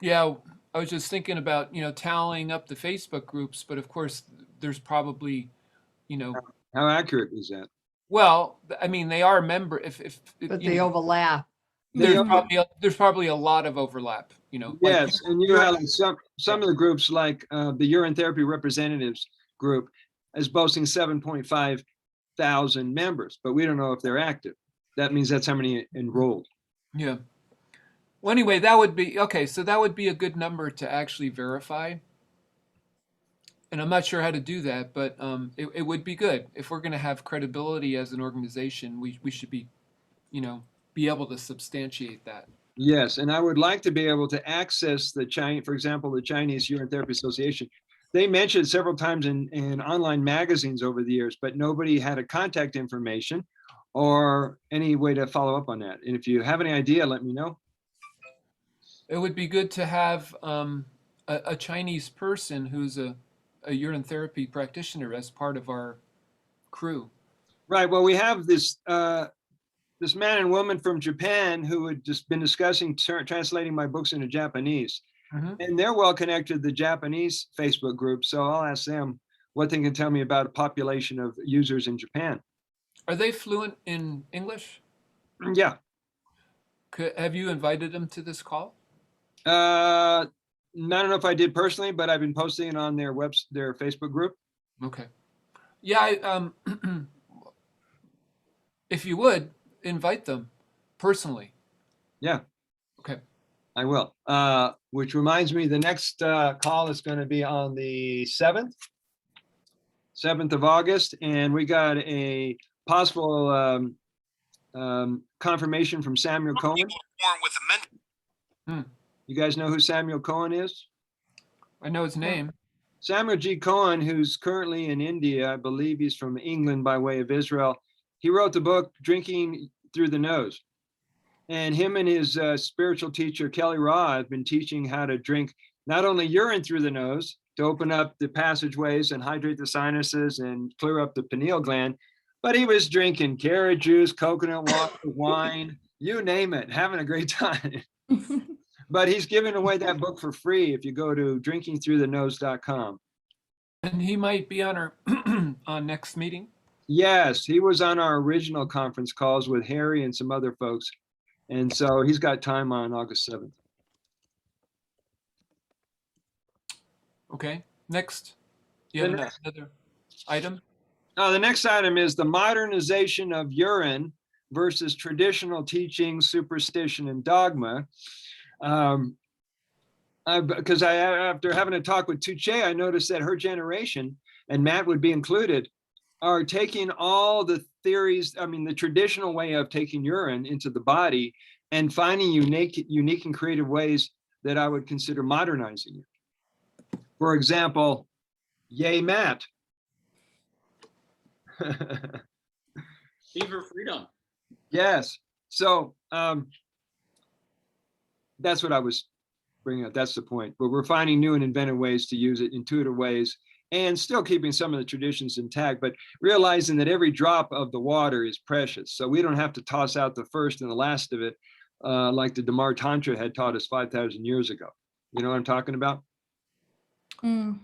yeah, I was just thinking about, tallying up the Facebook groups, but of course there's probably, How accurate is that? Well, I mean, they are member, if But you they know, overlap. there's They- there's probably a lot of overlap, you know, like Yes, and you have like some of the groups like the Urine Therapy Representatives Group is boasting 7.5 thousand members, but we don't know if they're active. That means that's how many enrolled. yeah. Well, anyway, that would be okay. So that would be a good number to actually verify. And I'm not sure how to do that, but it would be good if we're going to have credibility as an organization. We should be, you know, be able to substantiate that. Yes, and I would like to be able to access the Chinese, for example, the Chinese Urine Therapy Association. They mentioned several times in online magazines over the years, but nobody had a contact information or any way to follow up on that. And if you have any idea, let me know. It would be good to have a Chinese person who's a urine therapy practitioner as part of our crew. Right. Well, we have this this man and woman from Japan who had just been discussing translating my books into Japanese. Mhm. And they're well connected to the Japanese Facebook group. So I'll ask them what they can tell me about a population of users in Japan. Are they fluent in English? Yeah. Have you invited them to this call? I don't know if I did personally, but I've been posting it on their their Facebook group. Okay. Yeah, if you would, invite them personally. Yeah. Okay. I will. Which reminds me, the next call is going to be on the 7th of August. And we got a possible confirmation from Samuel Cohen. You guys know who Samuel Cohen is? I know his name. Samuel G. Cohen, who's currently in India, I believe he's from England by way of Israel. He wrote the book, Drinking Through the Nose. And him and his spiritual teacher, Kelly Raw, have been teaching how to drink not only urine through the nose to open up the passageways and hydrate the sinuses and clear up the pineal gland, but he was drinking carrot juice, coconut water, wine, you name it, having a great time. But he's giving away that book for free if you go to drinkingthroughthenose.com. And he might be on our on next meeting. Yes, he was on our original conference calls with Harry and some other folks. And so he's got time on August 7th. Okay. Next. You have another item? The next item is the modernization of urine versus traditional teaching, superstition, and dogma. Because after having a talk with Tuche, I noticed that her generation, and Matt would be included, are taking all the theories, I mean, the traditional way of taking urine into the body and finding unique and creative ways that I would consider modernizing it. For example, yay, Matt. Fever freedom. Yes. So that's what I was bringing up. That's the point. But we're finding new and inventive ways to use it, intuitive ways, and still keeping some of the traditions intact, but realizing that every drop of the water is precious. So we don't have to toss out the first and the last of it, like the Damar Tantra had taught us 5,000 years ago. You know what I'm talking about? Mm.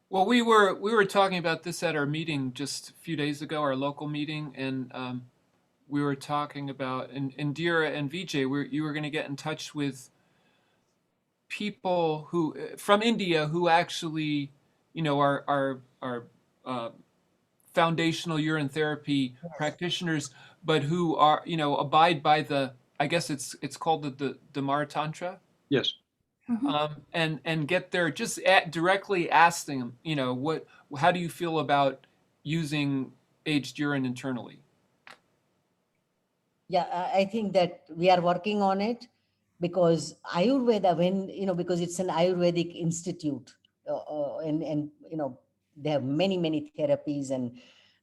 Well, we were talking about this at our meeting just a few days ago, our local meeting, and we were talking about, and Indira and Vijay, you were going to get in touch with people who from India who actually, you know, are foundational urine therapy practitioners, but who are, you know, abide by the, I guess it's called the Damar Tantra. Yes. And get there, just directly asking them, you know, how do you feel about using aged urine internally? Yeah, I think that we are working on it because Ayurveda, because it's an Ayurvedic institute, and you know, they have many therapies, and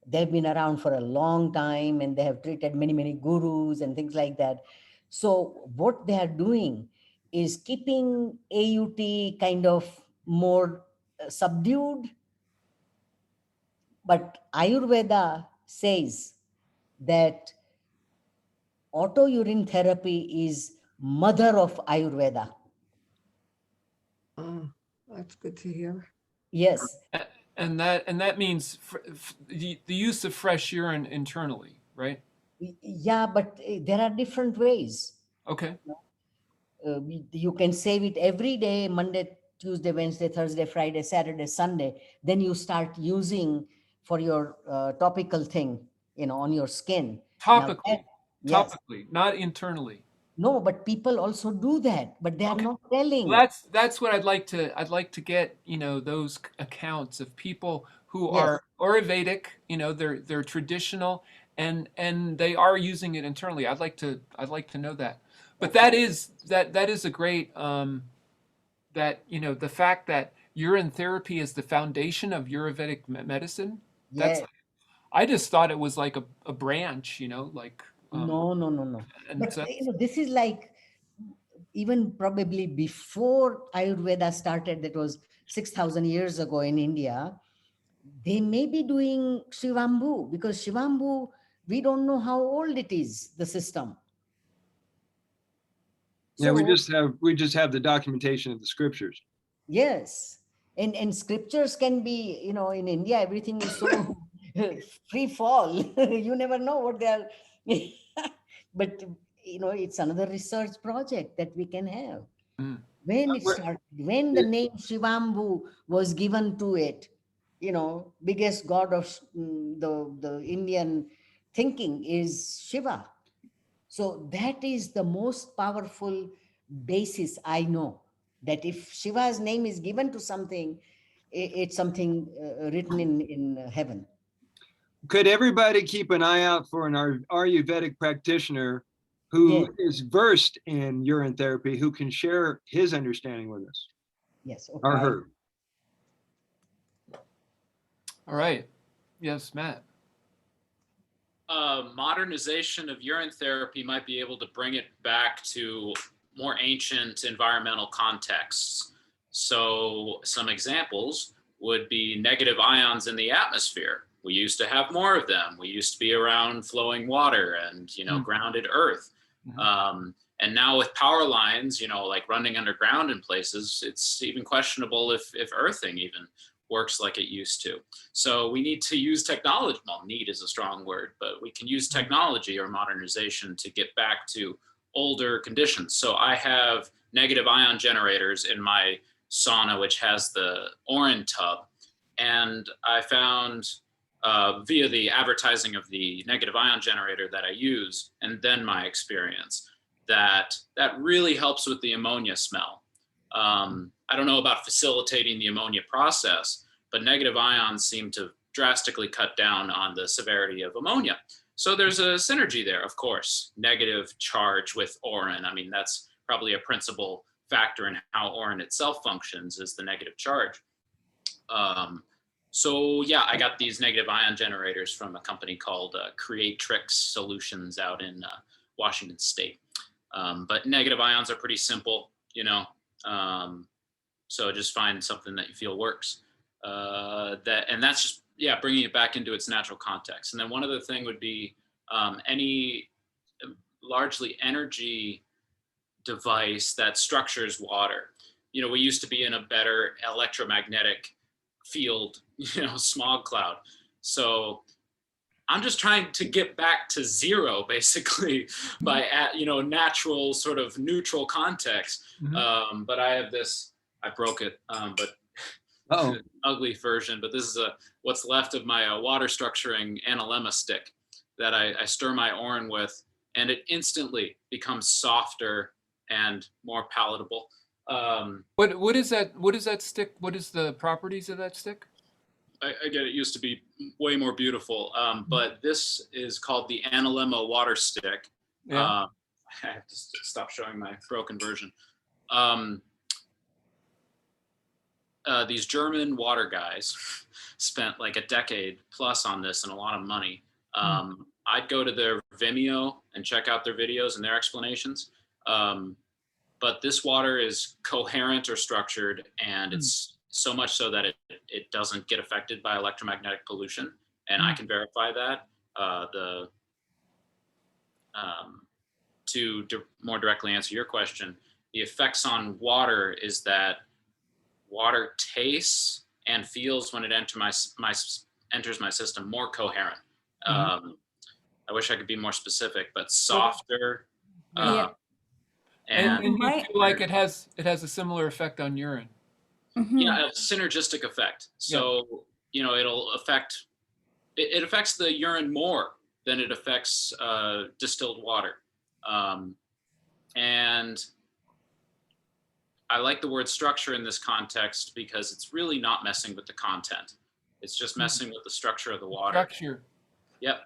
they've been around for a long time, and they have treated many gurus and things like that. So what they are doing is keeping AUT kind of more subdued. But Ayurveda says that auto urine therapy is mother of Ayurveda. Oh, that's good to hear. Yes. And that means the use of fresh urine internally, right? Yeah, but there are different ways. Okay. You can save it every day, Monday, Tuesday, Wednesday, Thursday, Friday, Saturday, Sunday. Then you start using for your topical thing, on your skin. Now, Topically, yes, not internally. no, but people also do that, but they are Okay. not telling. Well, that's what I'd like to get, those accounts of people who Yes. are Ayurvedic, they're traditional and they are using it internally. I'd like to know that. But that is a great that, the fact that urine therapy is the foundation of Ayurvedic medicine. That's Yes. I just thought it was like a branch, like No, no, no, no. and But so, this is like even probably before Ayurveda started, that was 6,000 years ago in India. They may be doing Shivambu, because Shivambu, we don't know how old it is, the system. Yeah, we So, just have the documentation of the scriptures. yes. And scriptures can be, in India, everything is so free fall. You never know what they are. But, it's another research project that we can have. mm. When it What- started, when the name Shivambu was given to it, biggest god of the Indian thinking is Shiva. So that is the most powerful basis I know, that if Shiva's name is given to something, it's something written in heaven. Could everybody keep an eye out for an Ayurvedic practitioner who Yes, is versed in urine therapy, who can share his understanding with us yes, or okay. her? All right. Yes, Matt. Modernization of urine therapy might be able to bring it back to more ancient environmental contexts. So some examples would be negative ions in the atmosphere. We used to have more of them. We used to be around flowing water and, grounded earth. And now with power lines, like running underground in places, it's even questionable if earthing even works like it used to. So we need to use technology. Well, need is a strong word, but we can use technology or modernization to get back to older conditions. So I have negative ion generators in my sauna, which has the Orin tub. And I found via the advertising of the negative ion generator that I use, and then my experience, that really helps with the ammonia smell. I don't know about facilitating the ammonia process, but negative ions seem to drastically cut down on the severity of ammonia. So there's a synergy there, of course. Negative charge with Orin. I mean, that's probably a principal factor in how Orin itself functions, is the negative charge. So yeah, I got these negative ion generators from a company called Creatrix Solutions out in Washington State. But negative ions are pretty simple, so just find something that you feel works. And that's just, bringing it back into its natural context. And then one other thing would be any largely energy device that structures water. We used to be in a better electromagnetic field, smog cloud. So I'm just trying to get back to zero, basically, by natural sort of neutral context. But I have this. I broke it, but ugly version. But this is what's left of my water structuring analemma stick that I stir my Orin with, and it instantly becomes softer and more palatable. What is that? What is that stick? What is the properties of that stick? I get it used to be way more beautiful, but this is called the Analemma water stick. Yeah. I have to stop showing my broken version. These German water guys spent like a decade plus on this and a lot of money. I'd go to their Vimeo and check out their videos and their explanations. But this water is coherent or structured, and it's so much so that it doesn't get affected by electromagnetic pollution. And I can verify that. To more directly answer your question, the effects on water is that water tastes and feels when it enters my system more coherent. I wish I could be more specific, but softer. Yeah. And you My- feel like it has a similar effect on urine. yeah, a synergistic effect. So, you know, it affects the urine more than it affects distilled water. And I like the word structure in this context because it's really not messing with the content. It's just messing with the structure of the water. Structure. Yep.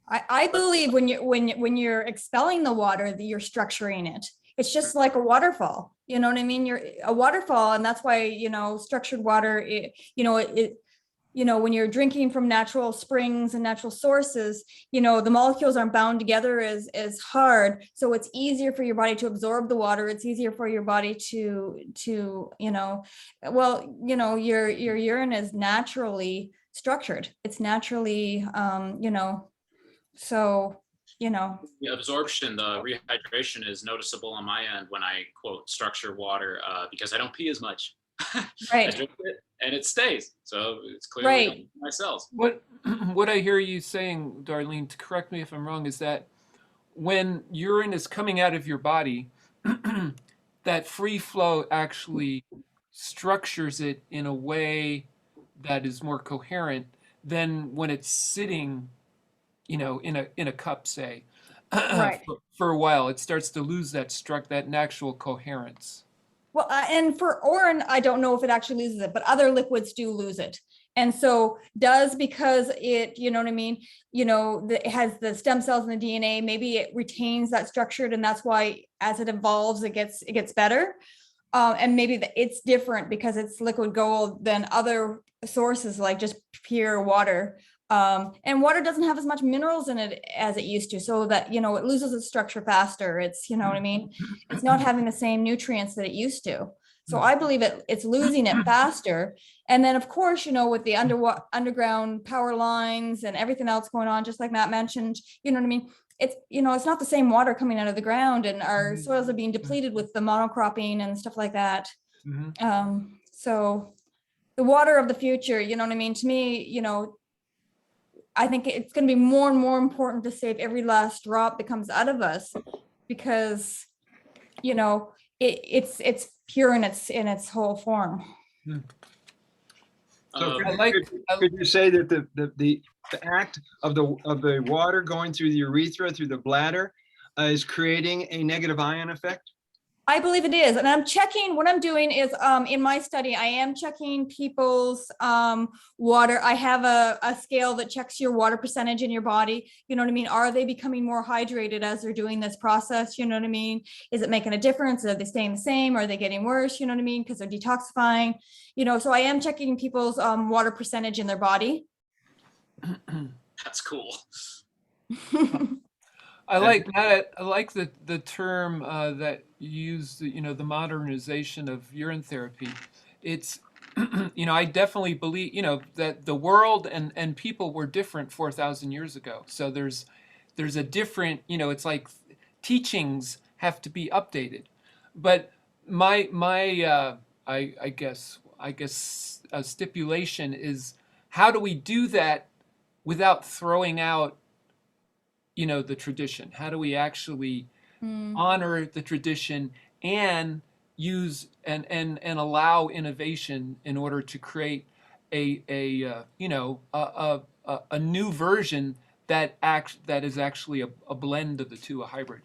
I believe when you're expelling the water, that you're structuring it. It's just like a waterfall. You know what I mean? You're a waterfall, and that's why, you know, structured water. When you're drinking from natural springs and natural sources, you know, the molecules aren't bound together as hard, so it's easier for your body to absorb the water. It's easier for your body to your urine is naturally structured. It's naturally so, you know. The absorption, the rehydration is noticeable on my end when I quote structure water because I don't pee as much. Right. I drink it and it stays. So it's clearly Right. on my cells. What I hear you saying, Darlene, to correct me if I'm wrong, is that when urine is coming out of your body, that free flow actually structures it in a way that is more coherent than when it's sitting, you know, in a cup, say, Right. for a while. It starts to lose that actual coherence. Well, and for urine, I don't know if it actually loses it, but other liquids do lose it. And so because it, you know what I mean? You know, it has the stem cells in the DNA, maybe it retains that structured, and that's why as it evolves, it gets better. And maybe it's different because it's liquid gold than other sources like just pure water. And water doesn't have as much minerals in it as it used to, so that, you know, it loses its structure faster. It's, you know what I mean? It's not having the same nutrients that it used to. So I believe it's losing it faster. And then, of course, you know, with the underground power lines and everything else going on, just like Matt mentioned, you know what I mean? It's, you know, it's not the same water coming out of the ground, and our soils are being depleted with the monocropping and stuff like that. So the water of the future, you know what I mean? To me, you know, I think it's going to be more and more important to save every last drop that comes out of us, because, you know, it's pure in its whole form. So I could you say that the act of the water going through the urethra, through the bladder, is creating a negative ion effect? I believe it is. And I'm checking, what I'm doing is in my study, I am checking people's water. I have a scale that checks your water percentage in your body. You know what I mean? Are they becoming more hydrated as they're doing this process? You know what I mean? Is it making a difference? Are they staying the same? Are they getting worse? You know what I mean? Because they're detoxifying, you know, so I am checking people's water percentage in their body. That's cool. I like that. I like the term that you use, you know, the modernization of urine therapy. It's, you know, I definitely believe, you know, that the world and people were different 4,000 years ago. So there's a different, you know, it's like teachings have to be updated. But my I guess a stipulation is, how do we do that without throwing out, you know, the tradition? How do we actually honor the tradition and use and allow innovation in order to create a new version that is actually a blend of the two, a hybrid?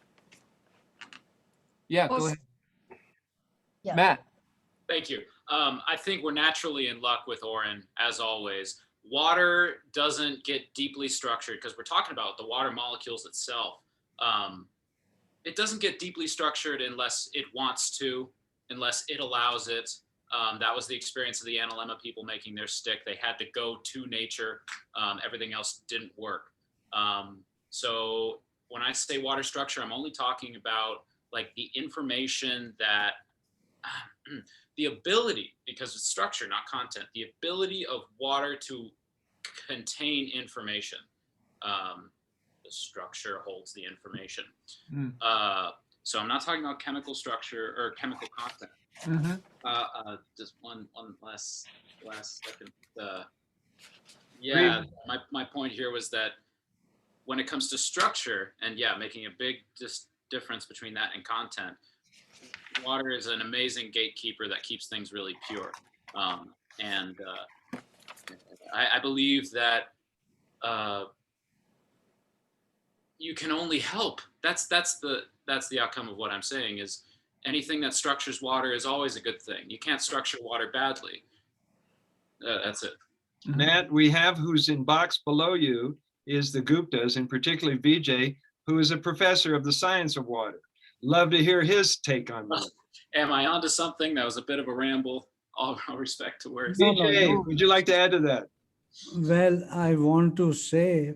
Yeah, go ahead. Yeah. Matt. Thank you. I think we're naturally in luck with Orin, as always. Water doesn't get deeply structured because we're talking about the water molecules itself. It doesn't get deeply structured unless it wants to, unless it allows it. That was the experience of the Analemma people making their stick. They had to go to nature. Everything else didn't work. So when I say water structure, I'm only talking about like the information that the ability, because it's structure, not content, the ability of water to contain information. The structure holds the information. So I'm not talking about chemical structure or chemical content. Just one less last second. Yeah, my point here was that when it comes to structure and making a big difference between that and content, water is an amazing gatekeeper that keeps things really pure. And I believe that you can only help. That's the outcome of what I'm saying is anything that structures water is always a good thing. You can't structure water badly. That's it. Matt, we have who's in box below you is the Guptas, and particularly Vijay, who is a professor of the science of water. Love to hear his take on that. Am I onto something? That was a bit of a ramble. All respect to words. No, no, Vijay, no. would you like to add to that? Well, I want to say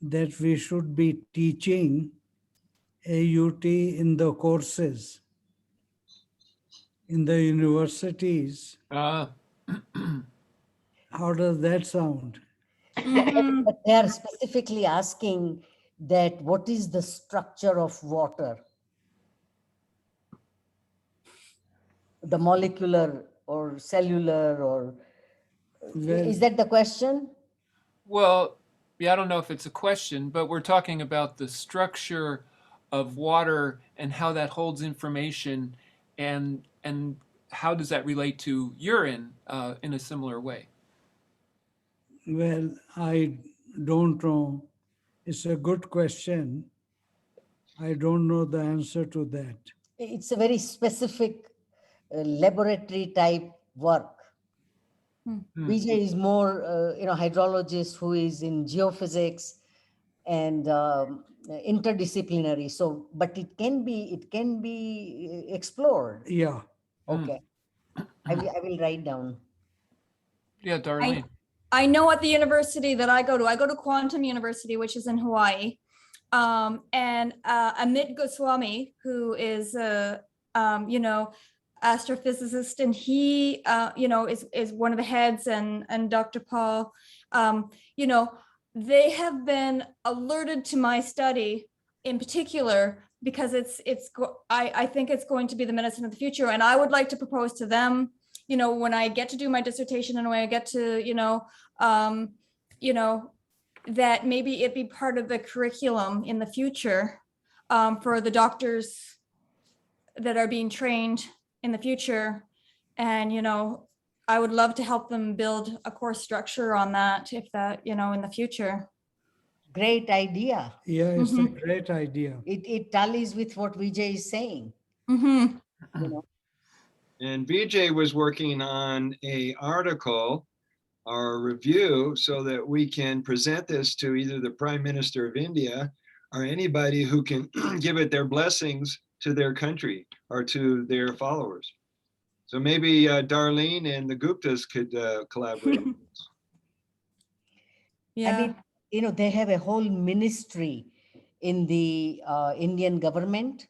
that we should be teaching AUT in the courses, in the universities. Uh, How does that sound? Mhm. But they are specifically asking that what is the structure of water? The molecular or cellular or Well, is that the question? well, yeah, I don't know if it's a question, but we're talking about the structure of water and how that holds information, and how does that relate to urine in a similar way? well, I don't know. It's a good question. I don't know the answer to that. It's a very specific laboratory type work. Hmm. Vijay is more, hydrologist who is in geophysics and interdisciplinary. So, but it can be explored. Yeah. Okay, I will write down. Yeah, Darlene. I know at the university that I go to Quantum University, which is in Hawaii. And Amit Goswami, who is astrophysicist, and he is one of the heads, and Dr. Paul, they have been alerted to my study in particular because I think it's going to be the medicine of the future, and I would like to propose to them, when I get to do my dissertation and when I get to that maybe it be part of the curriculum in the future for the doctors that are being trained in the future. And, I would love to help them build a course structure on that, if that, in the future. Great idea. Yeah, it's a great idea. It tallies with what Vijay is saying. Mm-hmm. And Vijay was working on an article or a review so that we can present this to either the Prime Minister of India or anybody who can give it their blessings to their country or to their followers. So maybe Darlene and the Guptas could collaborate. Yeah. I mean, they have a whole ministry in the Indian government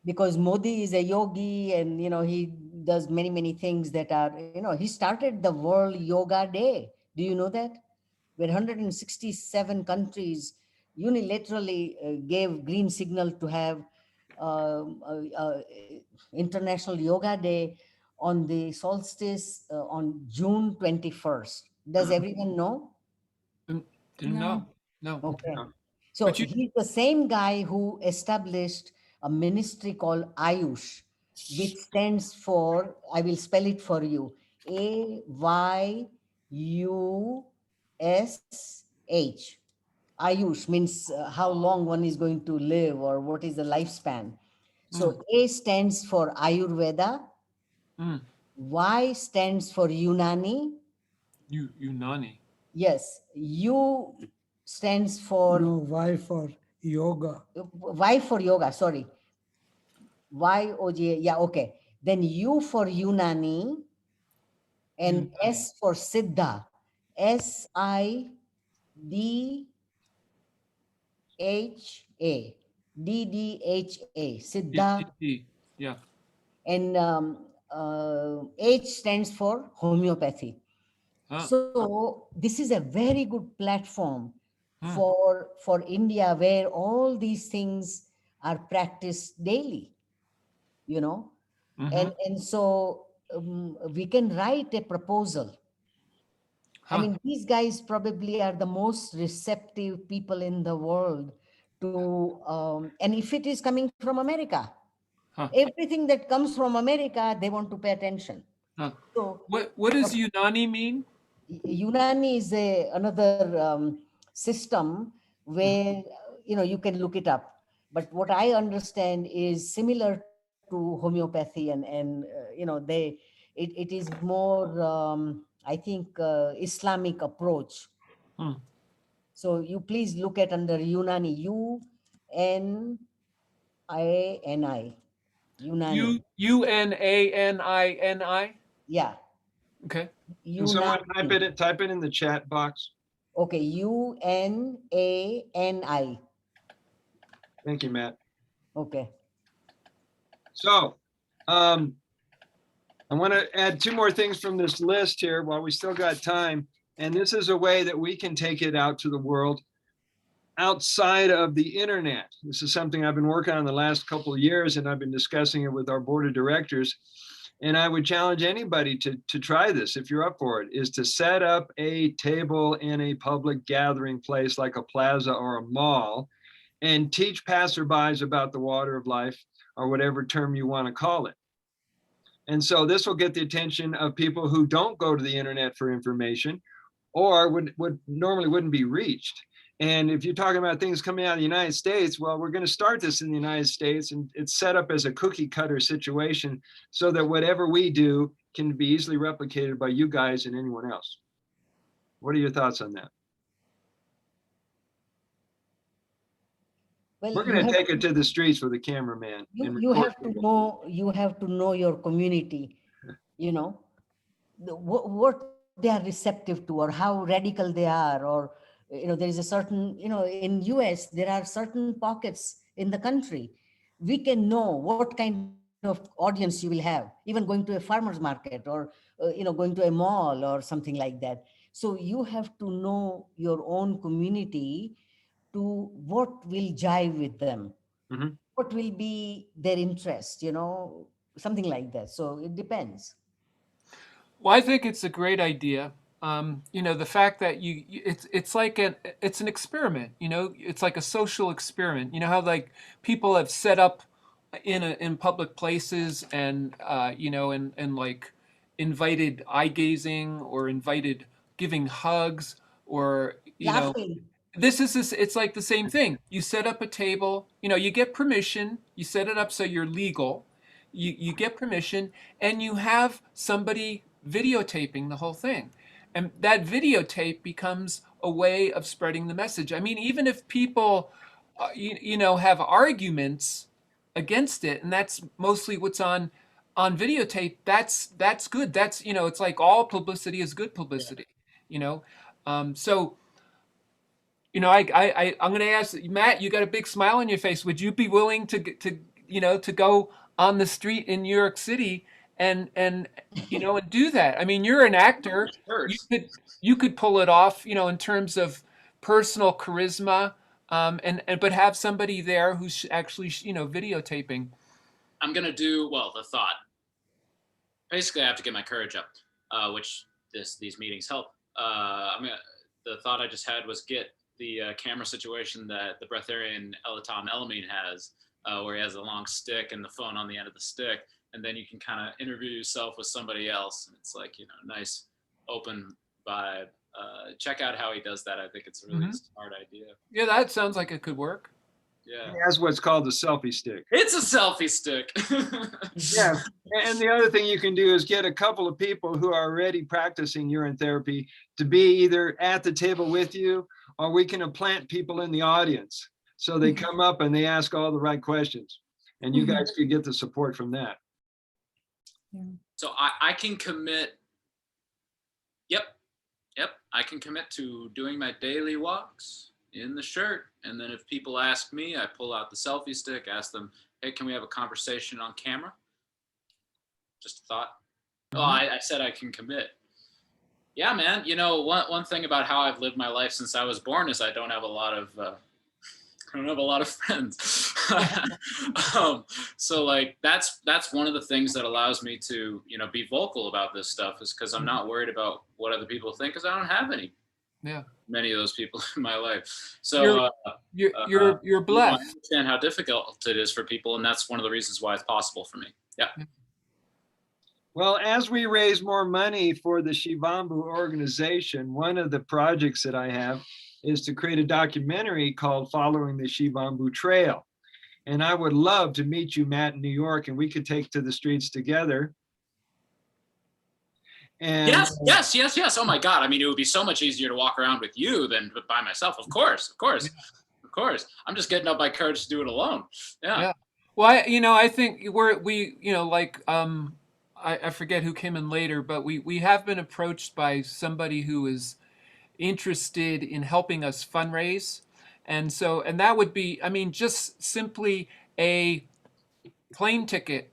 because Modi is a yogi, and he does many things that are, he started the World Yoga Day. Do you know that? Where 167 countries unilaterally gave green signal to have International Yoga Day on the solstice on June 21st. Does everyone know? Didn't know. No. Okay. No. So But you- he's the same guy who established a ministry called Ayush, which stands for, I will spell it for you, AYUSH. Ayush means how long one is going to live or what is the lifespan. So A stands for Ayurveda, Y stands for Unani. Unani. Yes, U stands for No, why for yoga? Y for yoga, sorry. YOGA, yeah, okay. Then U for Unani and Unani. S for Siddha. SIDDHA. DDHA, Siddha. Yeah. And H stands for homeopathy. Huh. So this is a very good platform for India, where all these things are practiced daily, Mhm. and so we can write a proposal. I Huh. mean, these guys probably are the most receptive people in the world to, and if it is coming from America, Huh. everything that comes from America, they want to pay attention. Huh. So What does Unani mean? Unani is another system where, you can look it up. But what I understand is similar to homeopathy and it is more, I think, Islamic approach. Hmm. So you please look at under Unani, Unani, Unani. Unani. Yeah, Okay. Can someone Unani. type it in the chat box? Okay, Unani. Thank you, Matt. Okay. So, I want to add two more things from this list here while we still got time. And this is a way that we can take it out to the world outside of the internet. This is something I've been working on the last couple of years, and I've been discussing it with our board of directors. And I would challenge anybody to try this, if you're up for it, is to set up a table in a public gathering place like a plaza or a mall and teach passerbys about the water of life, or whatever term you want to call it. And so this will get the attention of people who don't go to the internet for information, or would normally wouldn't be reached. And if you're talking about things coming out of the United States, well, we're going to start this in the United States, and it's set up as a cookie cutter situation so that whatever we do can be easily replicated by you guys and anyone else. What are your thoughts on that? Well, We're going to take it to the streets with a cameraman. you have to know, your community, what they are receptive to, or how radical they are, or there is a certain, in US there are certain pockets in the country. We can know what kind of audience you will have, even going to a farmer's market, or going to a mall or something like that. So you have to know your own community, to what will jive with them. Mhm. What will be their interest, something like that. So it depends. Well, I think it's a great idea. The fact that it's like it's an experiment. It's like a social experiment. You know how like people have set up in public places and and like invited eye gazing or invited giving hugs or Laughing. it's like the same thing. You set up a table, you get permission, you set it up so you're legal, you get permission, and you have somebody videotaping the whole thing. And that videotape becomes a way of spreading the message. I mean, even if people, have arguments against it, and that's mostly what's on videotape, that's good. That's, it's like all publicity is good publicity, so I'm going to ask Matt. You got a big smile on your face. Would you be willing to go on the street in New York City and do that? I mean, you're an actor. You could pull it off. In terms of personal charisma, but have somebody there who's actually videotaping. I'm gonna do the thought. Basically, I have to get my courage up, which these meetings help. The thought I just had was get the camera situation that the breatharian Elatom Elamine has, where he has a long stick and the phone on the end of the stick, and then you can kind of interview yourself with somebody else, and it's like nice open vibe. Check out how he does that. I think it's a really smart idea. Yeah, that sounds like it could work. Yeah, He has what's called a selfie stick. it's a selfie stick. Yeah, and the other thing you can do is get a couple of people who are already practicing urine therapy to be either at the table with you, or we can implant people in the audience. So they come up and they ask all the right questions, and you guys can get the support from that. So I can commit. Yep. I can commit to doing my daily walks in the shirt. And then if people ask me, I pull out the selfie stick, ask them, hey, can we have a conversation on camera? Just a thought. Oh, I said I can commit. Yeah, man. One thing about how I've lived my life since I was born is I don't have a lot of I don't have a lot of friends. So like that's one of the things that allows me to, you know, be vocal about this stuff, is because I'm not worried about what other people think, because I don't have many of those people in my life. So you're I blessed. understand how difficult it is for people, and that's one of the reasons why it's possible for me. Yeah. Well, as we raise more money for the Shivambu organization, one of the projects that I have is to create a documentary called Following the Shivambu Trail. And I would love to meet you, Matt, in New York, and we could take to the streets together. And yes. Oh my God. I mean, it would be so much easier to walk around with you than by myself. Of course. I'm just getting up my courage to do it alone. Yeah. Well, I think I forget who came in later, but we have been approached by somebody who is interested in helping us fundraise. And that would be, I mean, just simply a plane ticket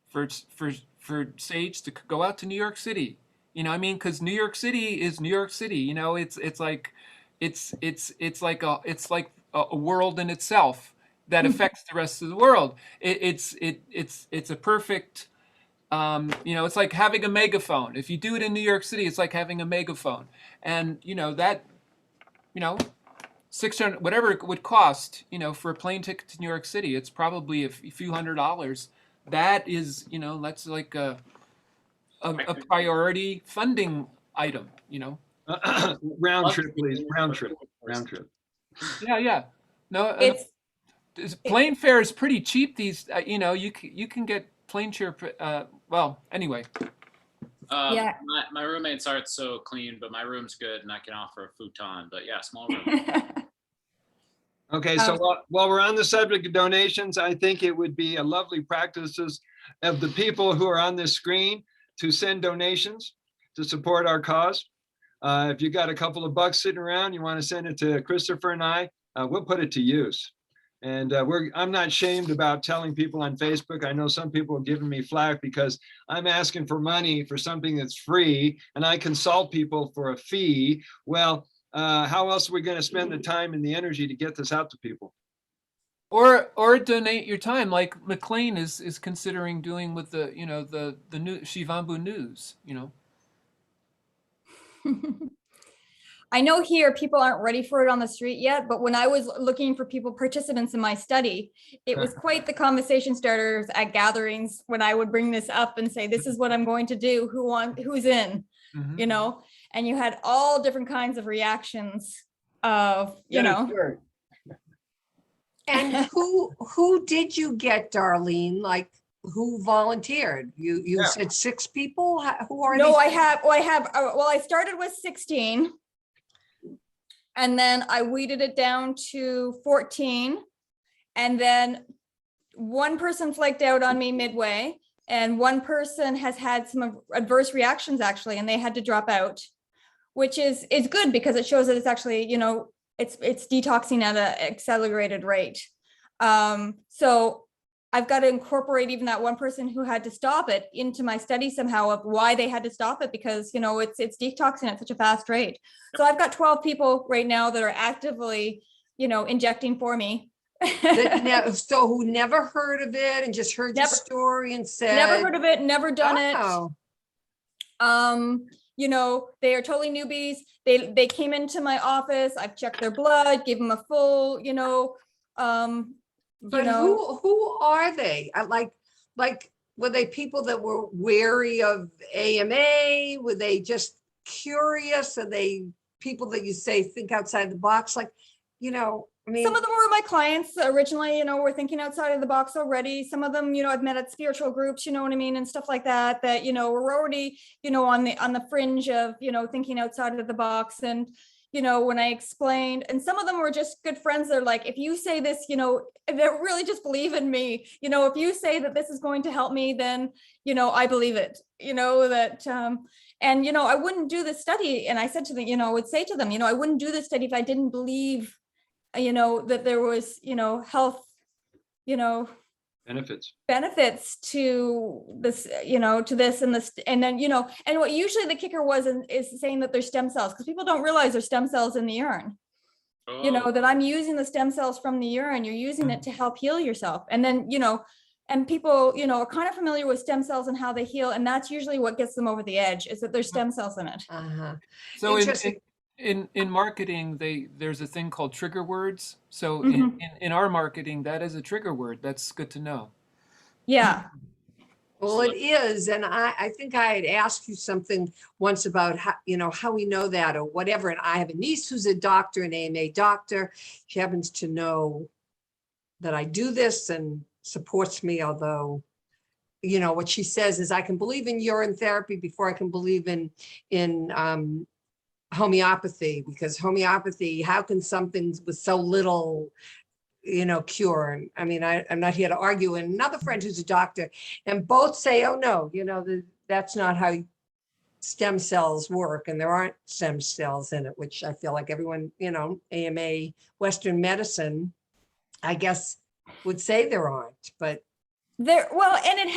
for Sage to go out to New York City. You know, I mean, because New York City is New York City. You know, it's like a world in itself that affects the rest of the world. It's a perfect. It's like having a megaphone. If you do it in New York City, it's like having a megaphone. And, that, 600, whatever it would cost, for a plane ticket to New York City, it's probably a few $100s. That is, that's like a priority funding item, Round trip, please. Round trip. Yeah. No, plane fare is pretty cheap. You can get plane fare. Well, anyway. My roommates aren't so clean, but my room's good, and I can offer a futon. But yeah, small room. Okay, so while we're on the subject of donations, I think it would be a lovely practice of the people who are on this screen to send donations to support our cause. If you got a couple of bucks sitting around, you want to send it to Christopher and I, we'll put it to use. And I'm not ashamed about telling people on Facebook. I know some people are giving me flack because I'm asking for money for something that's free, and I consult people for a fee. Well, how else are we going to spend the time and the energy to get this out to people? Or donate your time, like McLean is considering doing with the new Shivambu News. I know here people aren't ready for it on the street yet, but when I was looking for participants in my study, it was quite the conversation starters at gatherings when I would bring this up and say, this is what I'm going to do, who's in, Mm-hmm. And you had all different kinds of reactions of, Sure. And who did you get, Darlene? Like, who volunteered? You said 6 people. Who are no, these? I started with 16. And then I weeded it down to 14. And then one person flaked out on me midway. And one person has had some adverse reactions, actually, and they had to drop out, which is good because it shows that it's actually, it's detoxing at an accelerated rate. So I've got to incorporate even that one person who had to stop it into my study somehow of why they had to stop it, because, it's detoxing at such a fast rate. So I've got 12 people right now that are actively, injecting for me. So who never heard of it and just heard the story and said. Never heard of it, never done it. Oh. They are totally newbies. They came into my office. I've checked their blood, gave them a full, But who are they? Like, were they people that were wary of AMA? Were they just curious? Are they people that you say think outside the box? Like, I mean, some of them were my clients originally, were thinking outside of the box already. Some of them, I've met at spiritual groups, you know what I mean? And stuff like that, were already, on the fringe of, thinking outside of the box. And, when I explained, and some of them were just good friends. They're like, if you say this, they really just believe in me. If you say that this is going to help me, then, I believe it, that, and, I wouldn't do this study. And I said to them, I would say to them, I wouldn't do this study if I didn't believe, that there was, health, benefits to this, to this and this, and then, and what usually the kicker is saying that there's stem cells, because people don't realize there's stem cells in the urine. you know, Oh, that I'm using the stem cells from the urine, you're using it to help heal yourself. And then, you know, and people, you know, are kind of familiar with stem cells and how they heal. And that's usually what gets them over the edge, is that there's stem cells in it. Uh-huh. So Interesting. in marketing, there's a thing called trigger words. So Mhm. in our marketing, that is a trigger word. That's good to know. Yeah. Well, it is, and I think I had asked you something once about how, you know, how we know that or whatever. And I have a niece who's a doctor, an AMA doctor. She happens to know that I do this and supports me, although, you know, what she says is I can believe in urine therapy before I can believe in homeopathy, because homeopathy, how can something with so little, you know, cure? And I mean, I'm not here to argue. And another friend who's a doctor, and both say, oh no, you know, that's not how stem cells work, and there aren't stem cells in it, which I feel like everyone, you know, AMA, Western medicine, I guess, would say there aren't, but Well, and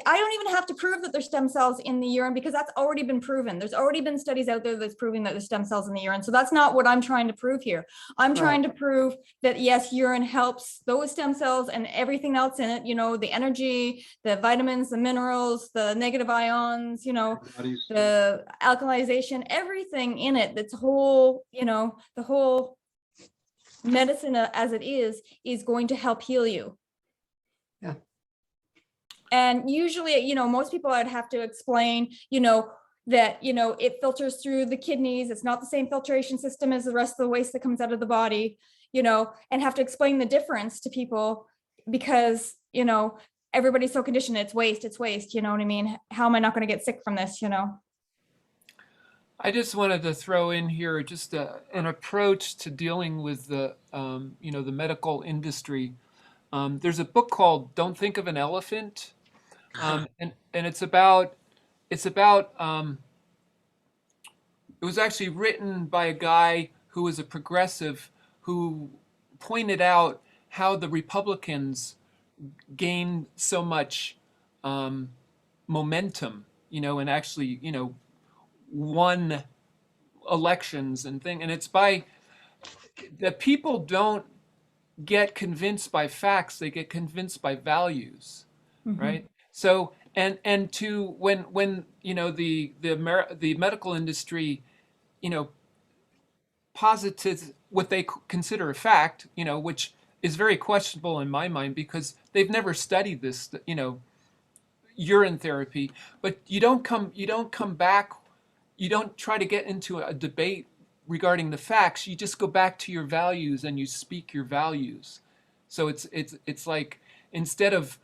I don't even have to prove that there's stem cells in the urine, because that's already been proven. There's already been studies out there that's proving that there's stem cells in the urine. So that's not what I'm trying to prove here. I'm trying to prove that yes, urine helps those stem cells and everything else in it, you know, the energy, the vitamins, the minerals, the negative ions, you know, the alkalization, everything in it, that's whole, you know, the whole medicine as it is going to help heal you. Yeah. And usually, you know, most people I'd have to explain, you know, that, you know, it filters through the kidneys. It's not the same filtration system as the rest of the waste that comes out of the body, you know, and have to explain the difference to people, because, you know, everybody's so conditioned, it's waste, you know what I mean? How am I not going to get sick from this, you know? I just wanted to throw in here just an approach to dealing with the you know, the medical industry. There's a book called "Don't Think of an Elephant," and it's about it was actually written by a guy who was a progressive who pointed out how the Republicans gained so much momentum, you know, and actually, you know, won elections and thing. And it's by that people don't get convinced by facts; they get convinced by values, right? So and to when you know the medical industry, you know, posits what they consider a fact, you know, which is very questionable in my mind because they've never studied this, you know, urine therapy. But you don't come back, you don't try to get into a debate regarding the facts. You just go back to your values and you speak your values. So it's like instead of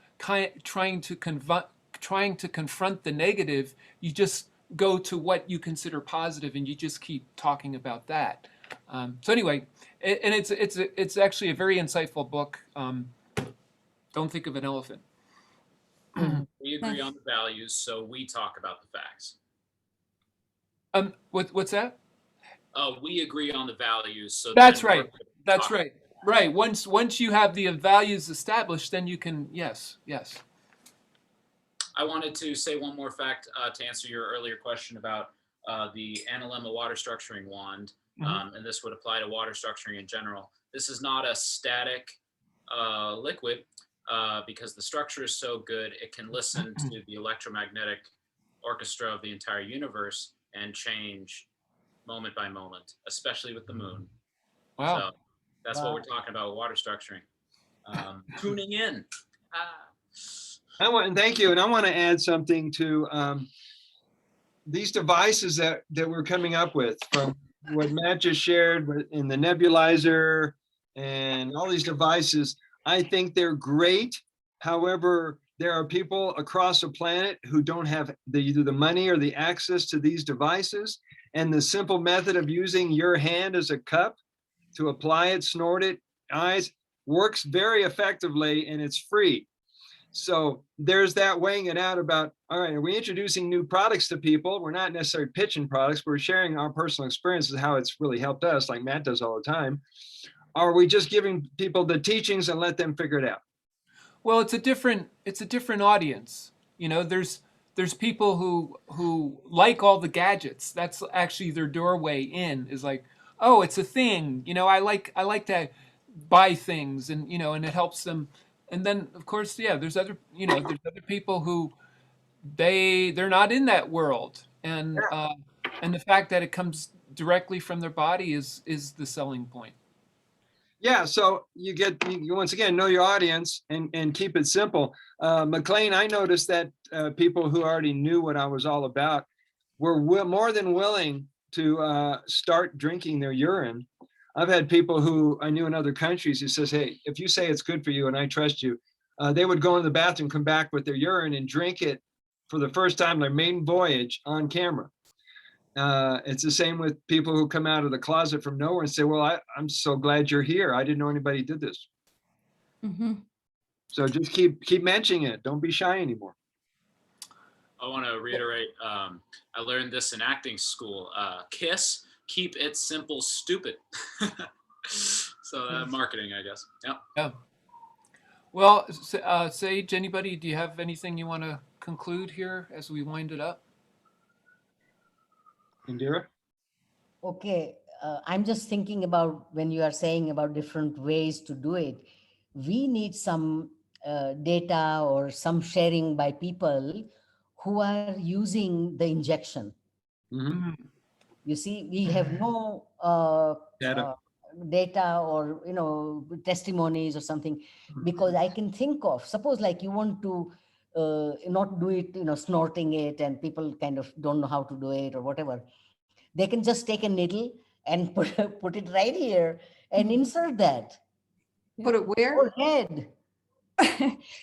trying to confront the negative, you just go to what you consider positive and you just keep talking about that. So anyway, and it's actually a very insightful book. Don't Think of an Elephant. we agree on the values, so we talk about the facts. What's that? We agree on the values, so That's then right. That's talk. right. Right. Once you have the values established, then you can yes. I wanted to say one more fact to answer your earlier question about the analemma water structuring wand, and this would apply to water structuring in general. This is not a static liquid because the structure is so good, it can listen to the electromagnetic orchestra of the entire universe and change moment by moment, especially with the moon. Wow. So that's what we're talking about with water structuring. Tuning in. Thank you. And I want to add something to these devices that we're coming up with, from what Matt just shared in the nebulizer and all these devices. I think they're great. However, there are people across the planet who don't have either the money or the access to these devices. And the simple method of using your hand as a cup to apply it, snort it, eyes, works very effectively, and it's free. So there's that weighing it out about, all right, are we introducing new products to people? We're not necessarily pitching products. We're sharing our personal experiences, how it's really helped us, like Matt does all the time. Or are we just giving people the teachings and let them figure it out? Well, it's a different audience. You know, there's people who like all the gadgets. That's actually their doorway in, is like, oh, it's a thing. I like to buy things, and and it helps them. And then of course, yeah, there's other people who they're not in that world, and the fact that it comes directly from their body is the selling point. Yeah, so you once again know your audience and keep it simple. McLean, I noticed that people who already knew what I was all about were more than willing to start drinking their urine. I've had people who I knew in other countries who says, hey, if you say it's good for you and I trust you, they would go in the bathroom, come back with their urine and drink it for the first time, their maiden voyage, on camera. It's the same with people who come out of the closet from nowhere and say, well, I'm so glad you're here. I didn't know anybody did this. Mm-hmm. So just keep mentioning it. Don't be shy anymore. I want to reiterate, I learned this in acting school. KISS, keep it simple, stupid. So marketing, I guess. Yeah. Yeah. Well, Sage, anybody, do you have anything you want to conclude here as we wind it up? Indira? Okay, I'm just thinking about when you are saying about different ways to do it. We need some data or some sharing by people who are using the injection. Mm-hmm. You see, we have no Data. data or testimonies or something, because I can think of, suppose like you want to not do it, snorting it, and people kind of don't know how to do it or whatever. They can just take a needle and put it right here and insert that. Put it where? Or head.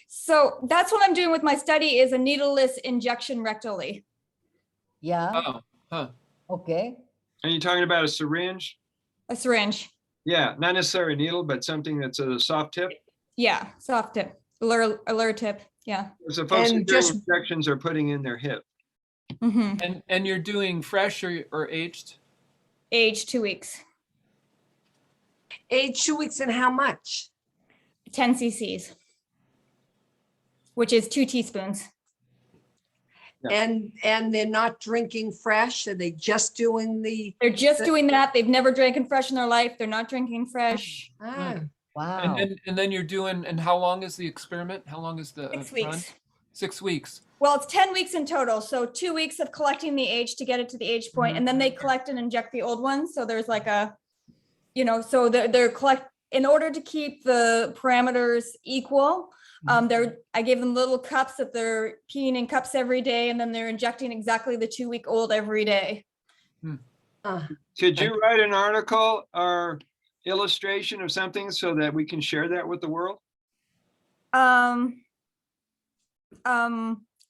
So that's what I'm doing with my study, is a needleless injection rectally. Yeah. Oh, huh. Okay. Are you talking about a syringe? A syringe. Yeah, not necessarily a needle, but something that's a soft tip. Yeah, soft tip, allure tip. Yeah. So folks And who do just- injections are putting in their hip. Mm-hmm. And you're doing fresh or aged? Age 2 weeks, Age 2 weeks, and how much? 10 cc's, which is 2 teaspoons. Yeah. And they're not drinking fresh? Are they just doing the? They're just doing that. They've never drinking fresh in their life. They're not drinking fresh. Ah, Wow. And then you're doing, and how long is the experiment? How long is the 6 run? weeks. 6 weeks. Well, it's 10 weeks in total. So 2 weeks of collecting the age to get it to the age point, and then they collect and inject the old ones. So there's like a, so they're collect in order to keep the parameters equal. I gave them little cups that they're peeing in cups every day, and then they're injecting exactly the 2 week old every day. Could you write an article or illustration of something so that we can share that with the world?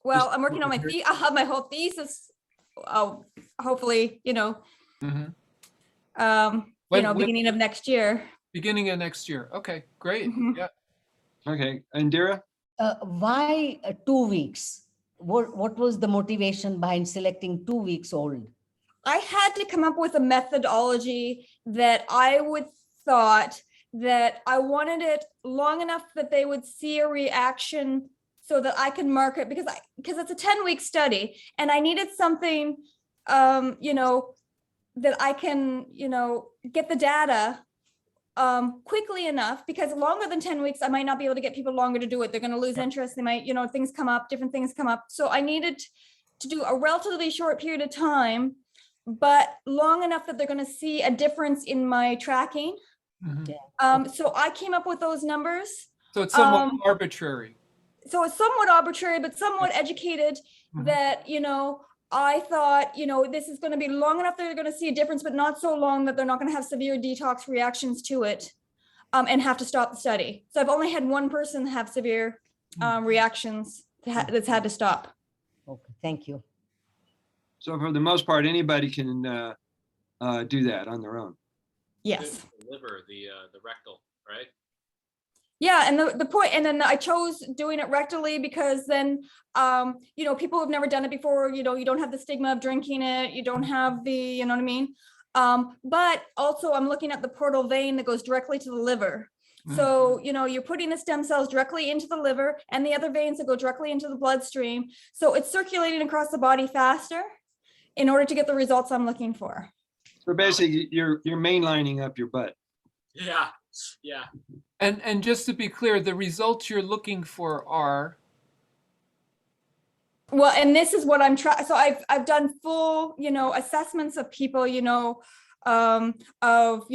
Well, I'm working on my I'll have my whole thesis. Hopefully, Mm-hmm. beginning of next year. Beginning of next year. Okay, great. Mhm. Yeah. Okay, Indira? Why 2 weeks? What was the motivation behind selecting 2 weeks old? I had to come up with a methodology that I would thought that I wanted it long enough that they would see a reaction so that I could mark it, because it's a 10-week study, and I needed something, that I can, get the data quickly enough, because longer than 10 weeks, I might not be able to get people longer to do it. They're going to lose interest. They might, things come up, different things come up. So I needed to do a relatively short period of time, but long enough that they're going to see a difference in my tracking. Mm-hmm. So I came up with those numbers. So it's somewhat arbitrary. So it's somewhat arbitrary, but somewhat educated, Mhm. that, I thought, this is going to be long enough that they're going to see a difference, but not so long that they're not going to have severe detox reactions to it, and have to stop the study. So I've only had one person have severe reactions that's had to stop. Okay, thank you. So for the most part, anybody can do that on their own. Yes. The liver, the rectal, right? Yeah, and the point, and then I chose doing it rectally because then, people who've never done it before, you don't have the stigma of drinking it, you don't have the, you know what I mean? But also I'm looking at the portal vein that goes directly to the liver. So, you're putting the stem cells directly into the liver and the other veins that go directly into the bloodstream. So it's circulating across the body faster in order to get the results I'm looking for. So basically, you're mainlining up your butt. Yeah. Yeah. And just to be clear, the results you're looking for are, Well, and this is what I'm trying. So I've done full, assessments of people, of,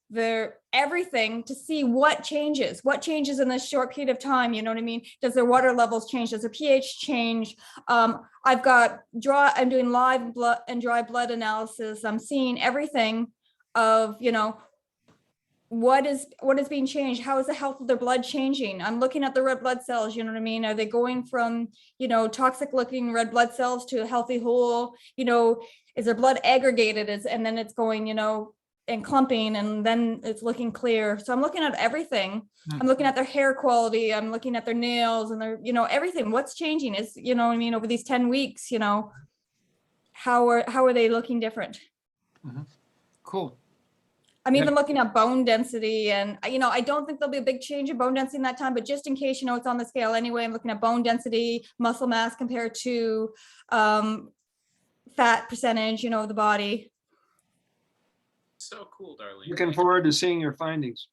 their everything to see what changes in this short period of time. You know what I mean? Does their water levels change? Does their pH change? I've got I'm doing live blood and dry blood analysis. I'm seeing everything of, what is being changed. How is the health of their blood changing? I'm looking at the red blood cells. You know what I mean? Are they going from, toxic looking red blood cells to a healthy whole? Is their blood aggregated? And then it's going, and clumping, and then it's looking clear. So I'm looking at everything. I'm looking at their hair quality. I'm looking at their nails and their, everything. What's changing is, over these 10 weeks, how are they looking different? cool. I'm Yeah. even looking at bone density, and I don't think there'll be a big change in bone density in that time, but just in case, it's on the scale anyway, I'm looking at bone density, muscle mass compared to fat percentage, of the body. So cool, Darlene. Looking forward to seeing your findings.